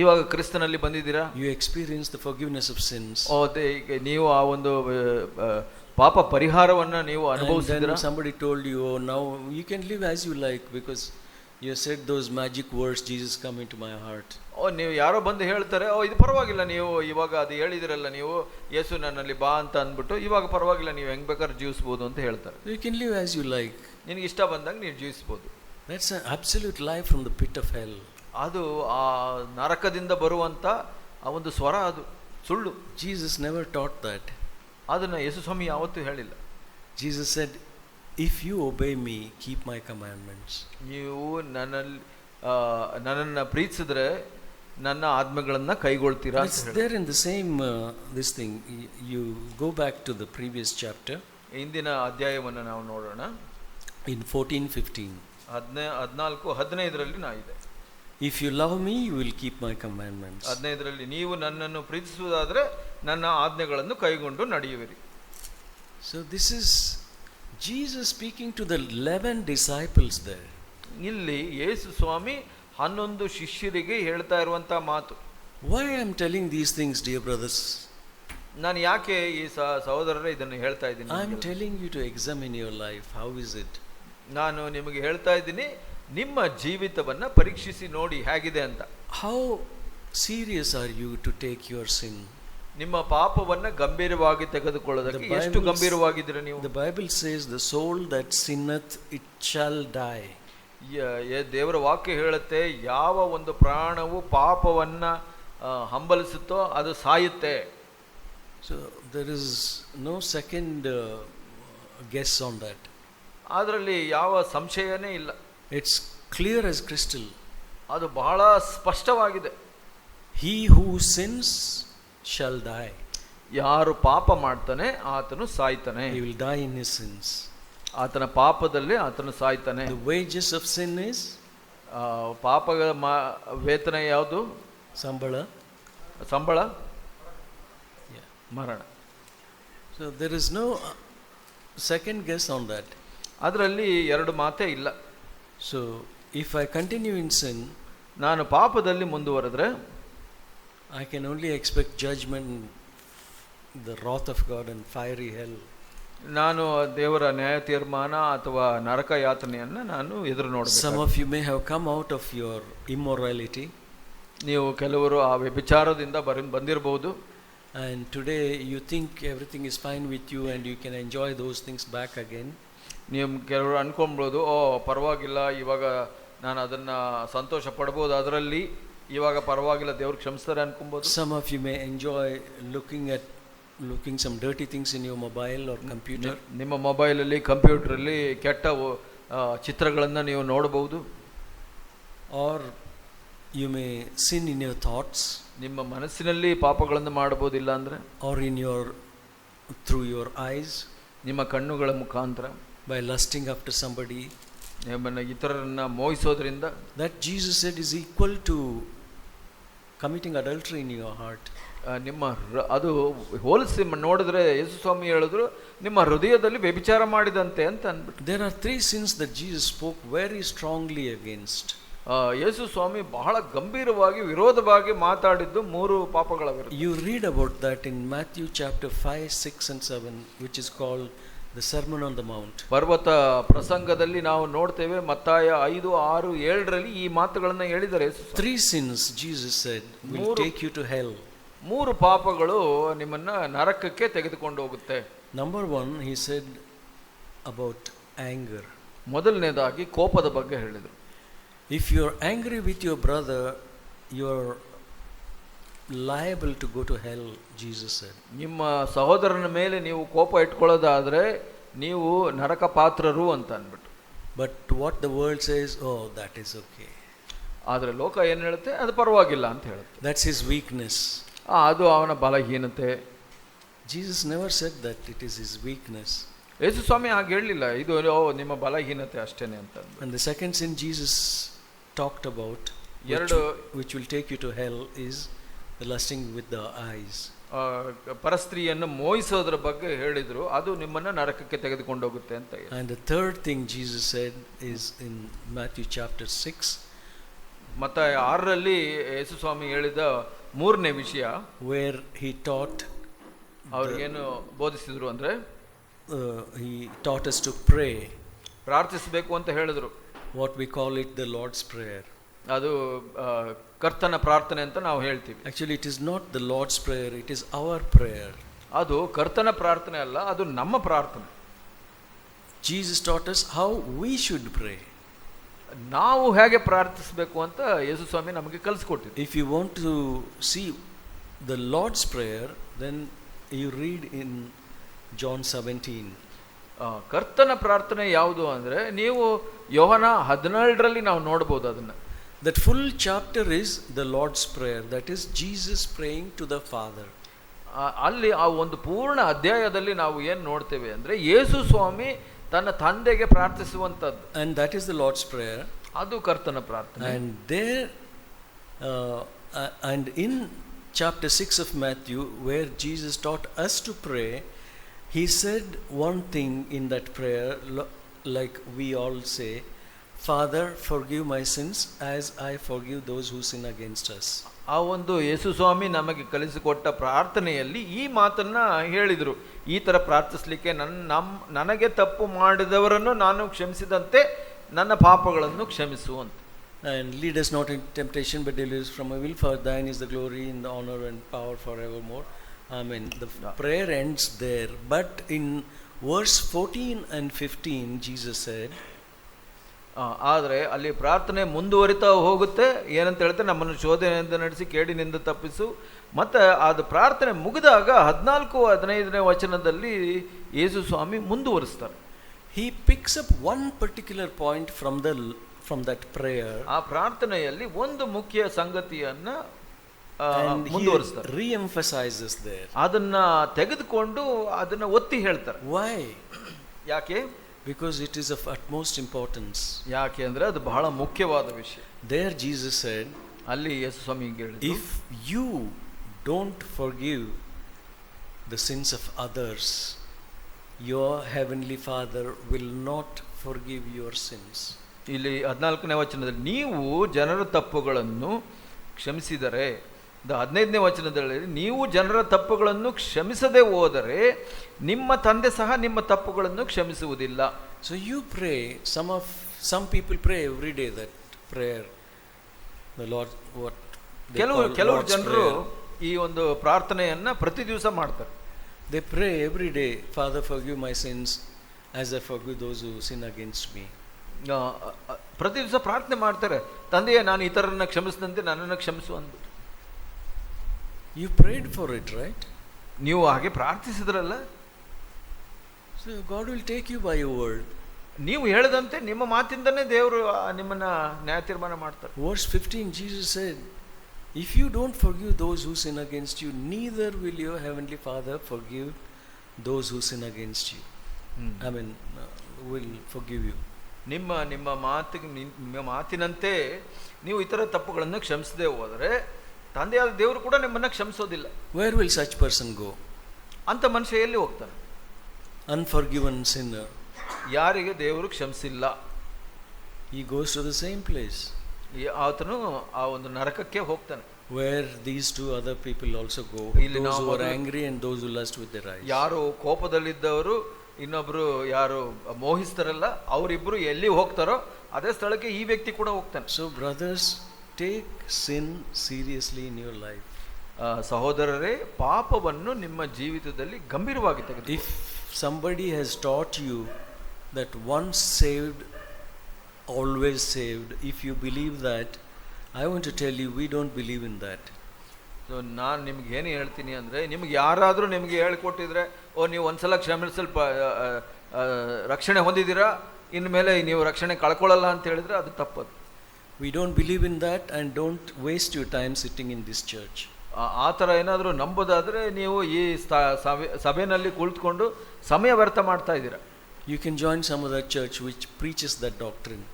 ಇವಾಗ ಕ್ರಿಸ್ತನಲ್ಲಿ ಬಂದಿದ್ದೀರಾ. You experienced the forgiveness of sins. ನೀವು ಆ ಒಂದು ಪಾಪ ಪರಿಹಾರವನ್ನ ನೀವು ಅನುಭವಿಸಿದ್ದೀರಾ. Somebody told you, oh, now you can live as you like because you said those magic words, Jesus come into my heart. ನೀವು ಯಾರೋ ಬಂದು ಹೇಳ್ತಾರೆ, ಇದು ಪರವಾಗಿಲ್ಲ, ನೀವು ಇವಾಗ ಅದು ಹೇಳಿದಿರಲ್ಲ, ನೀವು ಯೇಸು ನನ್ನಲ್ಲಿ ಬಾ ಅಂತ ಅಂದ್ಬಿಟ್ಟು ಇವಾಗ ಪರವಾಗಿಲ್ಲ, ನೀವು ಹೆಂಗ್ ಬೇಕಾದ್ರೆ ಜೀವಿಸಬಹುದು ಅಂತ ಹೇಳ್ತಾರೆ. You can live as you like. ನಿನಗೆ ಇಷ್ಟ ಬಂದಾಗ ನೀವು ಜೀವಿಸಬಹುದು. That's an absolute lie from the pit of hell. ಅದು ಆ ನರಕದಿಂದ ಬರುವಂತ ಆ ಒಂದು ಸ್ವರ, ಅದು ಸುಳ್ಳು. Jesus never taught that. ಅದನ್ನ ಯೇಸು ಸ್ವಾಮಿ ಯಾವತ್ತೂ ಹೇಳಿಲ್ಲ. Jesus said, if you obey me, keep my commandments. ನೀವು ನನ್ನನ್ನು ಪ್ರೀತಿಸಿದ್ರೆ ನನ್ನ ಆಜ್ಞೆಗಳನ್ನ ಕೈಗೊಳ್ತೀರಾ. It's there in the same this thing. You go back to the previous chapter. ಇಂದಿನ ಅಧ್ಯಾಯವನ್ನು ನಾವು ನೋಡೋಣ. In 14:15. 14:15 ಇದೆ. If you love me, you will keep my commandments. 15 ನೀವು ನನ್ನನ್ನು ಪ್ರೀತಿಸುವುದಾದರೆ ನನ್ನ ಆಜ್ಞೆಗಳನ್ನು ಕೈಗೊಂಡು ನಡೆಯುವಿರಿ. So this is Jesus speaking to the 11 disciples there. ಇಲ್ಲಿ ಯೇಸು ಸ್ವಾಮಿ 11 ಶಿಷ್ಯರಿಗೆ ಹೇಳ್ತಾ ಇರುವಂತ ಮಾತು. Why I am telling these things, dear brothers? ನಾನು ಯಾಕೆ ಈ ಸಹೋದರರೇ ಇದನ್ನು ಹೇಳ್ತಾ ಇದ್ದೀನಿ? I am telling you to examine your life. How is it? ನಾನು ನಿಮಗೆ ಹೇಳ್ತಾ ಇದ್ದೀನಿ, ನಿಮ್ಮ ಜೀವಿತವನ್ನ ಪರೀಕ್ಷಿಸಿ ನೋಡಿ ಹೇಗಿದೆ ಅಂತ. How serious are you to take your sin? ನಿಮ್ಮ ಪಾಪವನ್ನ ಗಂಭೀರವಾಗಿ ತೆಗೆದುಕೊಳ್ಳೋದಕ್ಕೆ ಎಷ್ಟು ಗಂಭೀರವಾಗಿದ್ದೀರಾ ನೀವು? The Bible says, the soul that sinneth, it shall die. ದೇವರ ವಾಕ್ಯ ಹೇಳುತ್ತೆ, ಯಾವ ಒಂದು ಪ್ರಾಣವು ಪಾಪವನ್ನ ಹಂಬಲಿಸುತ್ತೋ ಅದು ಸಾಯುತ್ತೆ. So there is no second guess on that. ಅದರಲ್ಲಿ ಯಾವ ಸಂಶಯನೇ ಇಲ್ಲ. It's clear as crystal. ಅದು ಬಹಳ ಸ್ಪಷ್ಟವಾಗಿದೆ. He who sins shall die. ಯಾರು ಪಾಪ ಮಾಡ್ತಾನೆ ಆತನು ಸಾಯ್ತಾನೆ. He will die in his sins. ಆತನ ಪಾಪದಲ್ಲಿ ಆತನು ಸಾಯ್ತಾನೆ. The wages of sin is ಪಾಪಗಳ ವೇತನ ಯಾವುದು? ಸಂಬಳ. ಮರಣ. So there is no second guess on that. ಅದರಲ್ಲಿ ಎರಡು ಮಾತೇ ಇಲ್ಲ. So if I continue in sin, ನಾನು ಪಾಪದಲ್ಲಿ ಮುಂದುವರೆದ್ರೆ I can only expect judgment, the wrath of God and fiery hell. ನಾನು ದೇವರ ನ್ಯಾಯ ತೀರ್ಮಾನ ಅಥವಾ ನರಕ ಯಾತನೆಯನ್ನು ನಾನು ಎದುರು ನೋಡಬೇಕು. Some of you may have come out of your immorality. ನೀವು ಕೆಲವರು ಆ ವ್ಯಭಿಚಾರದಿಂದ ಬಂದಿರಬಹುದು. And today you think everything is fine with you and you can enjoy those things back again. ನೀವು ಕೆಲವರು ಅನ್ಕೊಂಬೋದು, ಪರವಾಗಿಲ್ಲ, ಇವಾಗ ನಾನು ಅದನ್ನ ಸಂತೋಷ ಪಡಬಹುದು, ಅದರಲ್ಲಿ ಇವಾಗ ಪರವಾಗಿಲ್ಲ, ದೇವ್ರು ಕ್ಷಮಿಸ್ತಾರೆ ಅನ್ಕೊಂಬೋದು. Some of you may enjoy looking some dirty things in your mobile or computer. ನಿಮ್ಮ ಮೊಬೈಲಲ್ಲಿ ಕಂಪ್ಯೂಟರಲ್ಲಿ ಕೆಟ್ಟ ಚಿತ್ರಗಳನ್ನು ನೀವು ನೋಡಬಹುದು. Or you may sin in your thoughts. ನಿಮ್ಮ ಮನಸ್ಸಿನಲ್ಲಿ ಪಾಪಗಳನ್ನು ಮಾಡಬಹುದು. ಇಲ್ಲ ಅಂದ್ರೆ or through your eyes, ನಿಮ್ಮ ಕಣ್ಣುಗಳ ಮುಖಾಂತರ, by lusting after somebody, ನಿಮ್ಮನ್ನ ಇತರರನ್ನ ಮೋಹಿಸೋದ್ರಿಂದ. That Jesus said is equal to committing adultery in your heart. ನಿಮ್ಮ ಅದು ಹೋಲಿಸಿ ನೋಡಿದ್ರೆ ಯೇಸು ಸ್ವಾಮಿ ಹೇಳಿದ್ರು, ನಿಮ್ಮ ಹೃದಯದಲ್ಲಿ ವ್ಯಭಿಚಾರ ಮಾಡಿದಂತೆ ಅಂತ ಅಂದ್ಬಿಟ್ಟು. There are 3 sins that Jesus spoke very strongly against. ಯೇಸು ಸ್ವಾಮಿ ಬಹಳ ಗಂಭೀರವಾಗಿ ವಿರೋಧವಾಗಿ ಮಾತಾಡಿದ್ದು 3 ಪಾಪಗಳ ವಿರುದ್ಧ. You read about that in Matthew chapter 5, 6 and 7, which is called the Sermon on the Mount. ಪರ್ವತ ಪ್ರಸಂಗದಲ್ಲಿ ನಾವು ನೋಡ್ತೇವೆ, ಮತ್ತಾಯ 5, 6, 7ರಲ್ಲಿ ಈ ಮಾತುಗಳನ್ನು ಹೇಳಿದ್ದಾರೆ. 3 sins Jesus said will take you to hell. 3 ಪಾಪಗಳು ನಿಮ್ಮನ್ನ ನರಕಕ್ಕೆ ತೆಗೆದುಕೊಂಡು ಹೋಗುತ್ತೆ. Number 1, he said about anger. ಮೊದಲನೇದಾಗಿ ಕೋಪದ ಬಗ್ಗೆ ಹೇಳಿದರು. If you are angry with your brother, you are liable to go to hell, Jesus said. ನಿಮ್ಮ ಸಹೋದರನ ಮೇಲೆ ನೀವು ಕೋಪ ಇಟ್ಕೊಳ್ಳೋದಾದ್ರೆ ನೀವು ನರಕ ಪಾತ್ರರು ಅಂತ ಅಂದ್ಬಿಟ್ಟು. But what the world says, oh, that is okay. ಆದರೆ ಲೋಕ ಏನು ಹೇಳುತ್ತೆ, ಅದು ಪರವಾಗಿಲ್ಲ ಅಂತ ಹೇಳುತ್ತೆ. That's his weakness. ಅದು ಅವನ ಬಲಹೀನತೆ. Jesus never said that it is his weakness. ಯೇಸು ಸ್ವಾಮಿ ಹಾಗೆ ಹೇಳಲಿಲ್ಲ, ಇದು ನಿಮ್ಮ ಬಲಹೀನತೆ ಅಷ್ಟೇನೆ ಅಂತ. And the second sin Jesus talked about, which will take you to hell, is the lusting with the eyes. ಪರಸ್ತ್ರೀಯನ್ನು ಮೋಹಿಸೋದ್ರ ಬಗ್ಗೆ ಹೇಳಿದ್ರು, ಅದು ನಿಮ್ಮನ್ನ ನರಕಕ್ಕೆ ತೆಗೆದುಕೊಂಡು ಹೋಗುತ್ತೆ ಅಂತ. And the third thing Jesus said is in Matthew chapter 6. ಮತ್ತಾಯ 6ರಲ್ಲಿ ಯೇಸು ಸ್ವಾಮಿ ಹೇಳಿದ 3ನೇ ವಿಷಯ, where he taught, ಅವ್ರಿಗೇನು ಬೋಧಿಸಿದ್ರು ಅಂದ್ರೆ, he taught us to pray. ಪ್ರಾರ್ಥಿಸಬೇಕು ಅಂತ ಹೇಳಿದ್ರು. What we call it the Lord's Prayer. ಅದು ಕರ್ತನ ಪ್ರಾರ್ಥನೆ ಅಂತ ನಾವು ಹೇಳ್ತೀವಿ. Actually it is not the Lord's Prayer, it is our prayer. ಅದು ಕರ್ತನ ಪ್ರಾರ್ಥನೆ ಅಲ್ಲ, ಅದು ನಮ್ಮ ಪ್ರಾರ್ಥನೆ. Jesus taught us how we should pray. ನಾವು ಹೇಗೆ ಪ್ರಾರ್ಥಿಸಬೇಕು ಅಂತ ಯೇಸು ಸ್ವಾಮಿ ನಮಗೆ ಕಲಿಸಿಕೊಟ್ಟಿದ್ರು. If you want to see the Lord's Prayer, then you read in John 17. ಕರ್ತನ ಪ್ರಾರ್ಥನೆ ಯಾವುದು ಅಂದ್ರೆ, ನೀವು ಯೋಹನ 17ರಲ್ಲಿ ನಾವು ನೋಡಬಹುದು ಅದನ್ನ. That full chapter is the Lord's Prayer, that is Jesus praying to the Father. ಅಲ್ಲಿ ಆ ಒಂದು ಪೂರ್ಣ ಅಧ್ಯಾಯದಲ್ಲಿ ನಾವು ಏನು ನೋಡ್ತೇವೆ ಅಂದ್ರೆ, ಯೇಸು ಸ್ವಾಮಿ ತನ್ನ ತಂದೆಗೆ ಪ್ರಾರ್ಥಿಸುವಂತದ್ದು. And that is the Lord's Prayer. ಅದು ಕರ್ತನ ಪ್ರಾರ್ಥನೆ. And there and in chapter 6 of Matthew, where Jesus taught us to pray, he said one thing in that prayer, like we all say, Father, forgive my sins as I forgive those who sin against us. ಆ ಒಂದು ಯೇಸು ಸ್ವಾಮಿ ನಮಗೆ ಕಲಿಸಿಕೊಟ್ಟ ಪ್ರಾರ್ಥನೆಯಲ್ಲಿ ಈ ಮಾತನ್ನ ಹೇಳಿದರು, ಈ ತರ ಪ್ರಾರ್ಥಿಸ್ಲಿಕ್ಕೆ, ನನಗೆ ತಪ್ಪು ಮಾಡಿದವರನ್ನು ನಾನು ಕ್ಷಮಿಸಿದಂತೆ ನನ್ನ ಪಾಪಗಳನ್ನು ಕ್ಷಮಿಸು ಅಂತ. And lead us not into temptation, but deliver us from evil, for thine is the glory and the honor and power forevermore. Amen. The prayer ends there, but in verse 14 and 15 Jesus said, ಆದರೆ ಅಲ್ಲಿ ಪ್ರಾರ್ಥನೆ ಮುಂದುವರಿತಾ ಹೋಗುತ್ತೆ. ಏನಂತ ಹೇಳ್ತಾರೆ, ನಮ್ಮನ್ನು ಶೋಧನೆಯಿಂದ ನಡೆಸಿ ಕೇಡಿನಿಂದ ತಪ್ಪಿಸು. ಮತ್ತು ಅದು ಪ್ರಾರ್ಥನೆ ಮುಗಿದಾಗ 14-15ನೇ ವಚನದಲ್ಲಿ ಯೇಸು ಸ್ವಾಮಿ ಮುಂದುವರಿಸ್ತಾರೆ. He picks up one particular point from that prayer. ಆ ಪ್ರಾರ್ಥನೆಯಲ್ಲಿ ಒಂದು ಮುಖ್ಯ ಸಂಗತಿಯನ್ನ and ಮುಂದುವರಿಸ್ತಾರೆ. he re-emphasizes there. ಅದನ್ನ ತೆಗೆದುಕೊಂಡು ಅದನ್ನ ಒತ್ತಿ ಹೇಳ್ತಾರೆ. Why? ಯಾಕೆ? Because it is of utmost importance. ಯಾಕೆ ಅಂದ್ರೆ ಅದು ಬಹಳ ಮುಖ್ಯವಾದ ವಿಷಯ. There Jesus said, ಅಲ್ಲಿ ಯೇಸು ಸ್ವಾಮಿ ಹೇಳಿದ್ರು, if you don't forgive the sins of others, your heavenly Father will not forgive your sins. ಇಲ್ಲಿ 14ನೇ ವಚನದಲ್ಲಿ ನೀವು ಜನರ ತಪ್ಪುಗಳನ್ನು ಕ್ಷಮಿಸಿದರೆ, 15ನೇ ವಚನದಲ್ಲಿ ನೀವು ಜನರ ತಪ್ಪುಗಳನ್ನು ಕ್ಷಮಿಸದೆ ಹೋದರೆ ನಿಮ್ಮ ತಂದೆ ಸಹ ನಿಮ್ಮ ತಪ್ಪುಗಳನ್ನು ಕ್ಷಮಿಸುವುದಿಲ್ಲ. So you pray, some people pray every day that prayer, the Lord, what they call ಕೆಲವು Lord's ಜನರು prayer. ಈ ಒಂದು ಪ್ರಾರ್ಥನೆಯನ್ನ ಪ್ರತಿ ದಿವಸ ಮಾಡ್ತಾರೆ. They pray every day, Father forgive my sins as I forgive those who sin against me. ಪ್ರತಿ ದಿವಸ ಪ್ರಾರ್ಥನೆ ಮಾಡ್ತಾರೆ, ತಂದೆಯೇ ನಾನು ಇತರರನ್ನ ಕ್ಷಮಿಸಿದಂತೆ ನನ್ನನ್ನು ಕ್ಷಮಿಸು ಅಂದ್ಬಿಟ್ಟು. You prayed for it, right? ನೀವು ಹಾಗೆ ಪ್ರಾರ್ಥಿಸಿದ್ರಲ್ಲ. So God will take you by your word. ನೀವು ಹೇಳಿದಂತೆ ನಿಮ್ಮ ಮಾತಿಂದನೇ ದೇವರು ನಿಮ್ಮನ್ನ ನ್ಯಾಯ ತೀರ್ಮಾನ ಮಾಡ್ತಾರೆ. Verse 15, Jesus said, if you don't forgive those who sin against you, neither will your heavenly Father forgive those who sin against you. Will forgive you. ನಿಮ್ಮ ಮಾತಿನಂತೆ ನೀವು ಇತರ ತಪ್ಪುಗಳನ್ನು ಕ್ಷಮಿಸದೆ ಹೋದರೆ ತಂದೆಯಾದ ದೇವರು ಕೂಡ ನಿಮ್ಮನ್ನ ಕ್ಷಮಿಸೋದಿಲ್ಲ. Where will such person go? ಅಂತ ಮನುಷ್ಯ ಎಲ್ಲಿ ಹೋಗ್ತಾನೆ? Unforgiven sinner. ಯಾರಿಗೆ ದೇವರು ಕ್ಷಮಿಸಿಲ್ಲ, he goes to the same place. ಆತನು ಆ ಒಂದು ನರಕಕ್ಕೆ ಹೋಗ್ತಾನೆ. Where these two other people also go, those who are angry and those who lust with their eyes. ಯಾರು ಕೋಪದಲ್ಲಿದ್ದವರು, ಇನ್ನೊಬ್ರು ಯಾರು ಮೋಹಿಸ್ತಾರಲ್ಲ, ಅವರಿಬ್ರು ಎಲ್ಲಿ ಹೋಗ್ತಾರೋ ಅದೇ ಸ್ಥಳಕ್ಕೆ ಈ ವ್ಯಕ್ತಿ ಕೂಡ ಹೋಗ್ತಾನೆ. So brothers, take sin seriously in your life. ಸಹೋದರರೇ, ಪಾಪವನ್ನು ನಿಮ್ಮ ಜೀವಿತದಲ್ಲಿ ಗಂಭೀರವಾಗಿ ತೆಗೆದುಕೊಳ್ಳಿ. If somebody has taught you that once saved always saved, if you believe that, I want to tell you, we don't believe in that. So ನಾನು ನಿಮ್ಗೆ ಏನು ಹೇಳ್ತೀನಿ ಅಂದರೆ, ನಿಮ್ಗೆ ಯಾರಾದರೂ ನಿಮಗೆ ಹೇಳಿಕೊಟ್ಟಿದ್ರೆ, ನೀವು ಒಂದ್ಸಲ ಕ್ಷಮಿಸಲ್ಪ ರಕ್ಷಣೆ ಹೊಂದಿದ್ದೀರಾ, ಇನ್ಮೇಲೆ ನೀವು ರಕ್ಷಣೆ ಕಳ್ಕೊಳ್ಳಲ್ಲ ಅಂತ ಹೇಳಿದ್ರೆ ಅದು ತಪ್ಪದು. We don't believe in that, and don't waste your time sitting in this church. ಆ ಥರ ಏನಾದರೂ ನಂಬೋದಾದರೆ ನೀವು ಈ ಸಭೆಯಲ್ಲಿ ಕುಳಿತುಕೊಂಡು ಸಮಯ ವ್ಯರ್ಥ ಮಾಡ್ತಾ ಇದ್ದೀರಾ. You can join some other church which preaches that doctrine.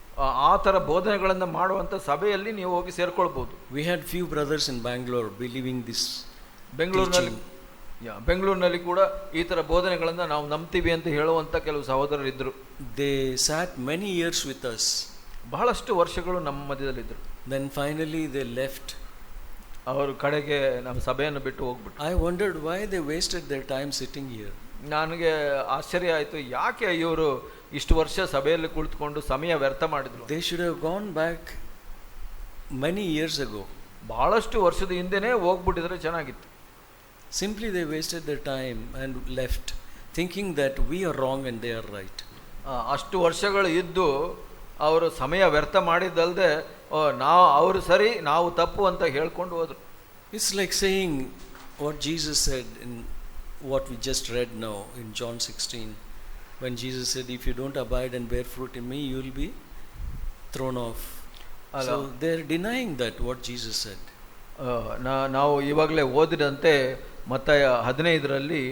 ಆ ಥರ ಬೋಧನೆಗಳನ್ನು ಮಾಡುವಂಥ ಸಭೆಯಲ್ಲಿ ನೀವು ಹೋಗಿ ಸೇರ್ಕೊಳ್ಬೋದು. We had few brothers in Bangalore believing this. ಬೆಂಗಳೂರಿನಲ್ಲಿ ಕೂಡ ಈ ಥರ ಬೋಧನೆಗಳನ್ನು ನಾವು ನಂಬ್ತೀವಿ ಅಂತ ಹೇಳುವಂಥ ಕೆಲವು ಸಹೋದರರಿದ್ದರು. They sat many years with us. ಬಹಳಷ್ಟು ವರ್ಷಗಳು ನಮ್ಮ ಮಧ್ಯದಲ್ಲಿದ್ದರು. Then finally they left. ಅವರು ಕಡೆಗೆ ನಮ್ಮ ಸಭೆಯನ್ನು ಬಿಟ್ಟು ಹೋಗ್ಬಿಟ್ಟು. I wondered why they wasted their time sitting here. ನನಗೆ ಆಶ್ಚರ್ಯ ಆಯಿತು, ಯಾಕೆ ಇವರು ಇಷ್ಟು ವರ್ಷ ಸಭೆಯಲ್ಲಿ ಕುಳಿತುಕೊಂಡು ಸಮಯ ವ್ಯರ್ಥ ಮಾಡಿದ್ರು. They should have gone back many years ago. ಬಹಳಷ್ಟು ವರ್ಷದ ಹಿಂದೆನೇ ಹೋಗ್ಬಿಟ್ಟಿದ್ರೆ ಚೆನ್ನಾಗಿತ್ತು. Simply they wasted their time and left, thinking that we are wrong and they are right. ಅಷ್ಟು ವರ್ಷಗಳು ಇದ್ದು ಅವರು ಸಮಯ ವ್ಯರ್ಥ ಮಾಡಿದ್ದಲ್ಲದೆ ಅವರು ಸರಿ ನಾವು ತಪ್ಪು ಅಂತ ಹೇಳ್ಕೊಂಡು ಹೋದ್ರು. It's like saying what Jesus said in what we just read now in John 16, when Jesus said, if you don't abide and bear fruit in me, you will be thrown off. So they're denying that what Jesus said. ನಾವು ಇವಾಗಲೇ ಓದಿದಂತೆ ಮತ್ತಾಯ 15ರಲ್ಲಿ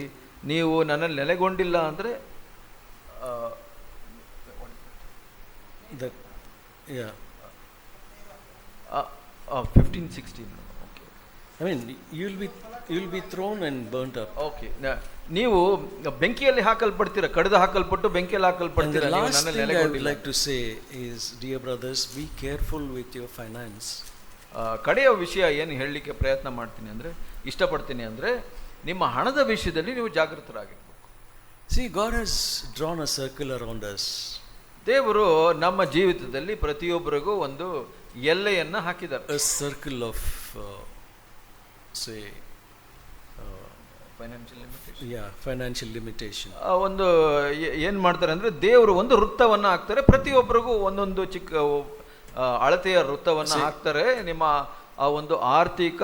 ನೀವು ನನ್ನಲ್ಲಿ ನೆಲೆಗೊಂಡಿಲ್ಲ ಅಂದರೆ 15-16. I mean, you'll be thrown and burnt up. Okay. ನೀವು ಬೆಂಕಿಯಲ್ಲಿ ಹಾಕಲ್ಪಡ್ತೀರಾ, ಕಡಿದು ಹಾಕಲ್ಪಟ್ಟು ಬೆಂಕಿಯಲ್ಲಿ ಹಾಕಲ್ಪಡ್ತೀರಾ. And the last thing I would like to say is, dear brothers, be careful with your finance. ಕಡೆಯ ವಿಷಯ ಏನು ಹೇಳಲಿಕ್ಕೆ ಪ್ರಯತ್ನ ಮಾಡ್ತೀನಿ ಅಂದರೆ, ಇಷ್ಟಪಡ್ತೀನಿ ಅಂದರೆ, ನಿಮ್ಮ ಹಣದ ವಿಷಯದಲ್ಲಿ ನೀವು ಜಾಗೃತರಾಗಿರ್ಬೇಕು. See, God has drawn a circle around us. ದೇವರು ನಮ್ಮ ಜೀವಿತದಲ್ಲಿ ಪ್ರತಿಯೊಬ್ಬರಿಗೂ ಒಂದು ಎಲ್ಲೆಯನ್ನು ಹಾಕಿದ್ದಾರೆ. A circle of say financial limitation. Financial limitation. ಒಂದು ಏನು ಮಾಡ್ತಾರೆ ಅಂದರೆ, ದೇವರು ಒಂದು ವೃತ್ತವನ್ನು ಹಾಕ್ತಾರೆ, ಪ್ರತಿಯೊಬ್ಬರಿಗೂ ಒಂದೊಂದು ಚಿಕ್ಕ ಅಳತೆಯ ವೃತ್ತವನ್ನು ಹಾಕ್ತಾರೆ. ನಿಮ್ಮ ಆ ಒಂದು ಆರ್ಥಿಕ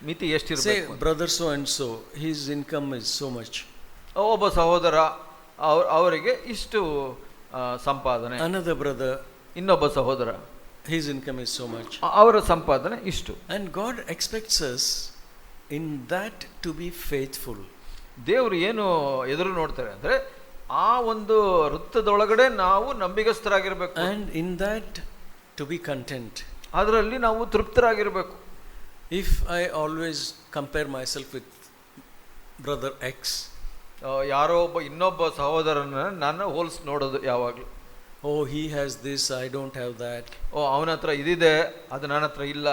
ಮಿತಿ ಎಷ್ಟಿರಬೇಕು. Brother so and so his income is so much. ಒಬ್ಬ ಸಹೋದರ ಅವರಿಗೆ ಇಷ್ಟು ಸಂಪಾದನೆ. ಅನದರ್ ಬ್ರದರ್, ಇನ್ನೊಬ್ಬ ಸಹೋದರ, his income is so much. ಅವರ ಸಂಪಾದನೆ ಇಷ್ಟು. And God expects us in that to be faithful. ದೇವರು ಏನು ಎದುರು ನೋಡ್ತಾರೆ ಅಂದರೆ, ಆ ಒಂದು ವೃತ್ತದೊಳಗಡೆ ನಾವು ನಂಬಿಗಸ್ತರಾಗಿರ್ಬೇಕು. And in that to be content. ಅದರಲ್ಲಿ ನಾವು ತೃಪ್ತರಾಗಿರ್ಬೇಕು. If I always compare myself with brother X, ಯಾರೋ ಒಬ್ಬ ಇನ್ನೊಬ್ಬ ಸಹೋದರನ ನಾನು ಹೋಲ್ಸ್ ನೋಡೋದು ಯಾವಾಗಲೂ. Oh, he has this, I don't have that. ಅವನ ಹತ್ರ ಇದಿದೆ, ಅದು ನನ್ನ ಹತ್ರ ಇಲ್ಲ,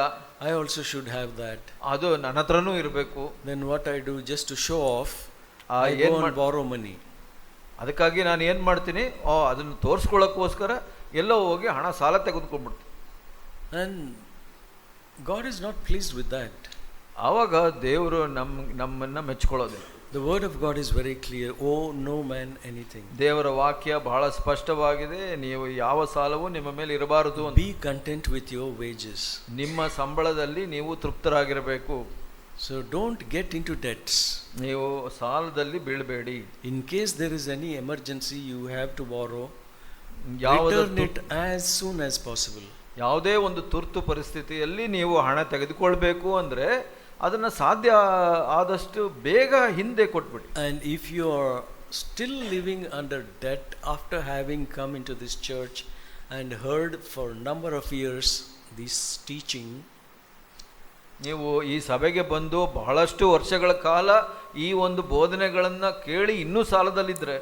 I also should have that. ಅದು ನನ್ನ ಹತ್ರನೂ ಇರಬೇಕು. Then what I do, just to show off, I go and borrow money. ಅದಕ್ಕಾಗಿ ನಾನು ಏನು ಮಾಡ್ತೀನಿ, ಅದನ್ನು ತೋರಿಸ್ಕೊಳ್ಳೋಕ್ಕೋಸ್ಕರ ಎಲ್ಲೋ ಹೋಗಿ ಹಣ ಸಾಲ ತೆಗೆದುಕೊಂಡ್ಬಿಡ್ತೀನಿ. And God is not pleased with that. ಆವಾಗ ದೇವರು ನಮ್ಮನ್ನು ಮೆಚ್ಕೊಳ್ಳೋದಿಲ್ಲ. The word of God is very clear. Oh, no man anything. ದೇವರ ವಾಕ್ಯ ಬಹಳ ಸ್ಪಷ್ಟವಾಗಿದೆ. ನೀವು ಯಾವ ಸಾಲವೂ ನಿಮ್ಮ ಮೇಲೆ ಇರಬಾರದು. Be content with your wages. ನಿಮ್ಮ ಸಂಬಳದಲ್ಲಿ ನೀವು ತೃಪ್ತರಾಗಿರಬೇಕು. So don't get into debts. ನೀವು ಸಾಲದಲ್ಲಿ ಬೀಳಬೇಡಿ. In case there is any emergency, you have to borrow. Return it as soon as possible. ಯಾವುದೇ ಒಂದು ತುರ್ತು ಪರಿಸ್ಥಿತಿಯಲ್ಲಿ ನೀವು ಹಣ ತೆಗೆದುಕೊಳ್ಬೇಕು ಅಂದರೆ ಅದನ್ನು ಸಾಧ್ಯ ಆದಷ್ಟು ಬೇಗ ಹಿಂದೆ ಕೊಟ್ಬಿಡಿ. And if you are still living under debt after having come into this church and heard for a number of years this teaching, ನೀವು ಈ ಸಭೆಗೆ ಬಂದು ಬಹಳಷ್ಟು ವರ್ಷಗಳ ಕಾಲ ಈ ಒಂದು ಬೋಧನೆಗಳನ್ನು ಕೇಳಿ ಇನ್ನೂ ಸಾಲದಲ್ಲಿದ್ದರೆ,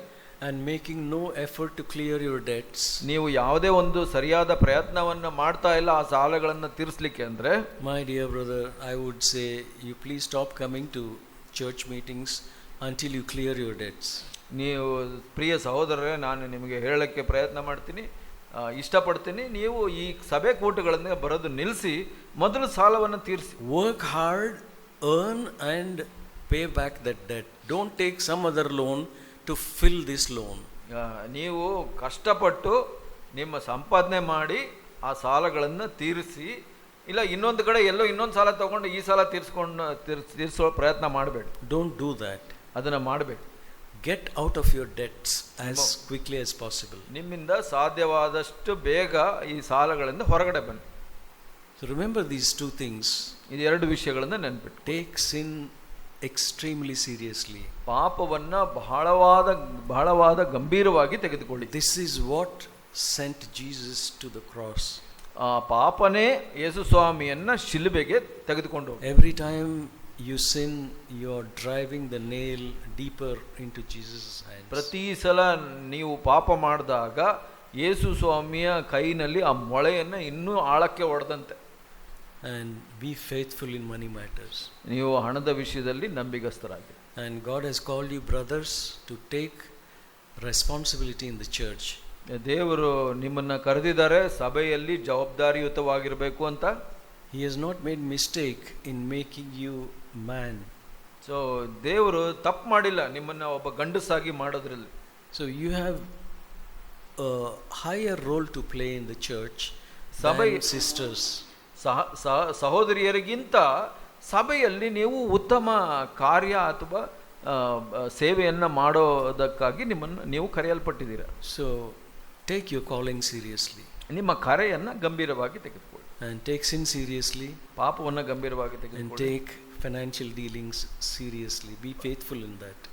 and making no effort to clear your debts, ನೀವು ಯಾವುದೇ ಒಂದು ಸರಿಯಾದ ಪ್ರಯತ್ನವನ್ನು ಮಾಡ್ತಾ ಇಲ್ಲ ಆ ಸಾಲಗಳನ್ನು ತೀರಿಸಲಿಕ್ಕೆ ಅಂದರೆ, my dear brother, I would say you please stop coming to church meetings until you clear your debts. ನೀವು ಪ್ರಿಯ ಸಹೋದರರೇ, ನಾನು ನಿಮಗೆ ಹೇಳಕ್ಕೆ ಪ್ರಯತ್ನ ಮಾಡ್ತೀನಿ, ಇಷ್ಟಪಡ್ತೀನಿ, ನೀವು ಈ ಸಭೆ ಕೂಟಗಳನ್ನು ಬರೋದು ನಿಲ್ಲಿಸಿ ಮೊದಲು ಸಾಲವನ್ನು ತೀರಿಸಿ. Work hard, earn and pay back that debt. Don't take some other loan to fill this loan. ನೀವು ಕಷ್ಟಪಟ್ಟು ನಿಮ್ಮ ಸಂಪಾದನೆ ಮಾಡಿ ಆ ಸಾಲಗಳನ್ನು ತೀರಿಸಿ, ಇಲ್ಲ ಇನ್ನೊಂದು ಕಡೆ ಎಲ್ಲೋ ಇನ್ನೊಂದು ಸಾಲ ತಗೊಂಡು ಈ ಸಾಲ ತೀರಿಸೋ ಪ್ರಯತ್ನ ಮಾಡಬೇಡಿ. Don't do that. ಅದನ್ನು ಮಾಡಬೇಡಿ. Get out of your debts as quickly as possible. ನಿಮ್ಮಿಂದ ಸಾಧ್ಯವಾದಷ್ಟು ಬೇಗ ಈ ಸಾಲಗಳಿಂದ ಹೊರಗಡೆ ಬನ್ನಿ. So remember these two things. ಇದು ಎರಡು ವಿಷಯಗಳನ್ನು ನೆನಪಿಟ್ಟು. Take sin extremely seriously. ಪಾಪವನ್ನ ಬಹಳವಾದ ಗಂಭೀರವಾಗಿ ತೆಗೆದುಕೊಳ್ಳಿ. This is what sent Jesus to the cross. ಆ ಪಾಪನೇ ಯೇಸು ಸ್ವಾಮಿಯನ್ನ ಶಿಲುಬೆಗೆ ತೆಗೆದುಕೊಂಡು. Every time you sin, you are driving the nail deeper into Jesus' hands. ಪ್ರತಿ ಸಲ ನೀವು ಪಾಪ ಮಾಡಿದಾಗ ಯೇಸು ಸ್ವಾಮಿಯ ಕೈನಲ್ಲಿ ಆ ಮೊಳೆಯನ್ನು ಇನ್ನೂ ಆಳಕ್ಕೆ ಹೊಡೆದಂತೆ. And be faithful in money matters. ನೀವು ಹಣದ ವಿಷಯದಲ್ಲಿ ನಂಬಿಗಸ್ತರಾಗಿ. And God has called you brothers to take responsibility in the church. ದೇವರು ನಿಮ್ಮನ್ನ ಕರೆದಿದ್ದಾರೆ ಸಭೆಯಲ್ಲಿ ಜವಾಬ್ದಾರಿಯುತವಾಗಿರಬೇಕು ಅಂತ. He has not made mistake in making you man. So ದೇವರು ತಪ್ಪು ಮಾಡಿಲ್ಲ ನಿಮ್ಮನ್ನ ಒಬ್ಬ ಗಂಡಸಾಗಿ ಮಾಡೋದ್ರಲ್ಲಿ. So you have a higher role to play in the church than sisters. ಸಹೋದರಿಯರಿಗಿಂತ ಸಭೆಯಲ್ಲಿ ನೀವು ಉತ್ತಮ ಕಾರ್ಯ ಅಥವಾ ಸೇವೆಯನ್ನು ಮಾಡೋದಕ್ಕಾಗಿ ನಿಮ್ಮನ್ನು ನೀವು ಕರೆಯಲ್ಪಟ್ಟಿದ್ದೀರಾ. So take your calling seriously. ನಿಮ್ಮ ಕರೆಯನ್ನು ಗಂಭೀರವಾಗಿ ತೆಗೆದುಕೊಳ್ಳಿ. And take sin seriously. ಪಾಪವನ್ನು ಗಂಭೀರವಾಗಿ ತೆಗೆದುಕೊಳ್ಳಿ. Take financial dealings seriously. Be faithful in that.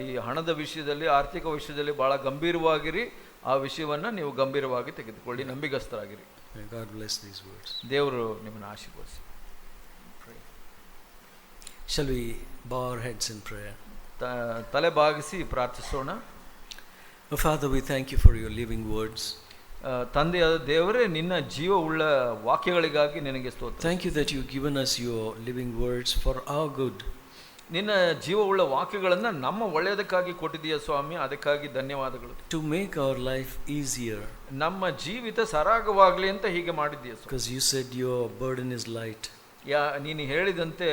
ಈ ಹಣದ ವಿಷಯದಲ್ಲಿ, ಆರ್ಥಿಕ ವಿಷಯದಲ್ಲಿ ಬಹಳ ಗಂಭೀರವಾಗಿರಿ. ಆ ವಿಷಯವನ್ನು ನೀವು ಗಂಭೀರವಾಗಿ ತೆಗೆದುಕೊಳ್ಳಿ, ನಂಬಿಗಸ್ತರಾಗಿರಿ. God bless these words. ದೇವರು ನಿಮ್ಮನ್ನು ಆಶೀರ್ವದಿಸಿ. Shall we bow our heads in prayer? ತಲೆ ಬಾಗಿಸಿ ಪ್ರಾರ್ಥಿಸೋಣ. Oh Father, we thank you for your living words. ತಂದೆಯಾದ ದೇವರೇ, ನಿನ್ನ ಜೀವವುಳ್ಳ ವಾಕ್ಯಗಳಿಗಾಗಿ ನಿನಗೆ ಸ್ತೋತ್ರ. Thank you that you've given us your living words for our good. ನಿನ್ನ ಜೀವವುಳ್ಳ ವಾಕ್ಯಗಳನ್ನು ನಮ್ಮ ಒಳ್ಳೆಯದಕ್ಕಾಗಿ ಕೊಟ್ಟಿದ್ದೀಯ ಸ್ವಾಮಿ, ಅದಕ್ಕಾಗಿ ಧನ್ಯವಾದಗಳು. To make our life easier. ನಮ್ಮ ಜೀವಿತ ಸರಾಗವಾಗಲಿ ಅಂತ ಹೀಗೆ ಮಾಡಿದ್ದೀಯ. Because you said your burden is light. ನೀನು ಹೇಳಿದಂತೆ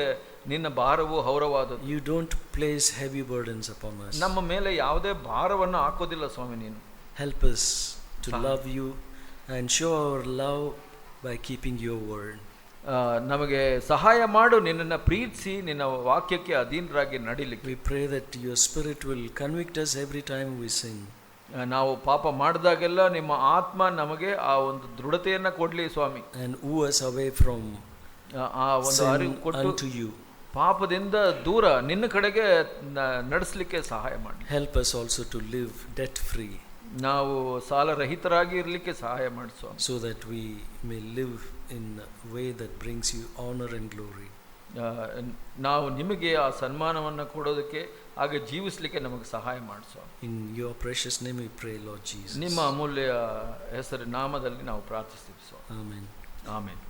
ನಿನ್ನ ಭಾರವು ಹೌರವಾದದ್ದು. You don't place heavy burdens upon us. ನಮ್ಮ ಮೇಲೆ ಯಾವುದೇ ಭಾರವನ್ನು ಹಾಕೋದಿಲ್ಲ ಸ್ವಾಮಿ ನೀನು. Help us to love you and show our love by keeping your word. ನಮಗೆ ಸಹಾಯ ಮಾಡು, ನಿನ್ನನ್ನು ಪ್ರೀತಿಸಿ ನಿನ್ನ ವಾಕ್ಯಕ್ಕೆ ಅಧೀನರಾಗಿ ನಡಿಲಿಕ್ಕೆ. We pray that your spirit will convict us every time we sin. ನಾವು ಪಾಪ ಮಾಡಿದಾಗೆಲ್ಲ ನಿಮ್ಮ ಆತ್ಮ ನಮಗೆ ಆ ಒಂದು ದೃಢತೆಯನ್ನು ಕೊಡ್ಲಿ ಸ್ವಾಮಿ. And woo us away from ಆ ಒಂದು ಅರಿವು ಕೊಟ್ಟು unto you. ಪಾಪದಿಂದ ದೂರ ನಿನ್ನ ಕಡೆಗೆ ನಡೆಸಲಿಕ್ಕೆ ಸಹಾಯ ಮಾಡಿ. Help us also to live debt free. ನಾವು ಸಾಲರಹಿತರಾಗಿ ಇರಲಿಕ್ಕೆ ಸಹಾಯ ಮಾಡಿ ಸ್ವಾಮಿ. So that we may live in a way that brings you honor and glory. ನಾವು ನಿಮಗೆ ಆ ಸನ್ಮಾನವನ್ನು ಕೊಡೋದಕ್ಕೆ ಹಾಗೆ ಜೀವಿಸಲಿಕ್ಕೆ ನಮಗೆ ಸಹಾಯ ಮಾಡಿ ಸ್ವಾಮಿ. In your precious name we pray, Lord Jesus. ನಿಮ್ಮ ಅಮೂಲ್ಯ ಹೆಸರು ನಾಮದಲ್ಲಿ ನಾವು ಪ್ರಾರ್ಥಿಸ್ತೀವಿ ಸ್ವಾಮಿ. Amen. ಆಮೆನ್.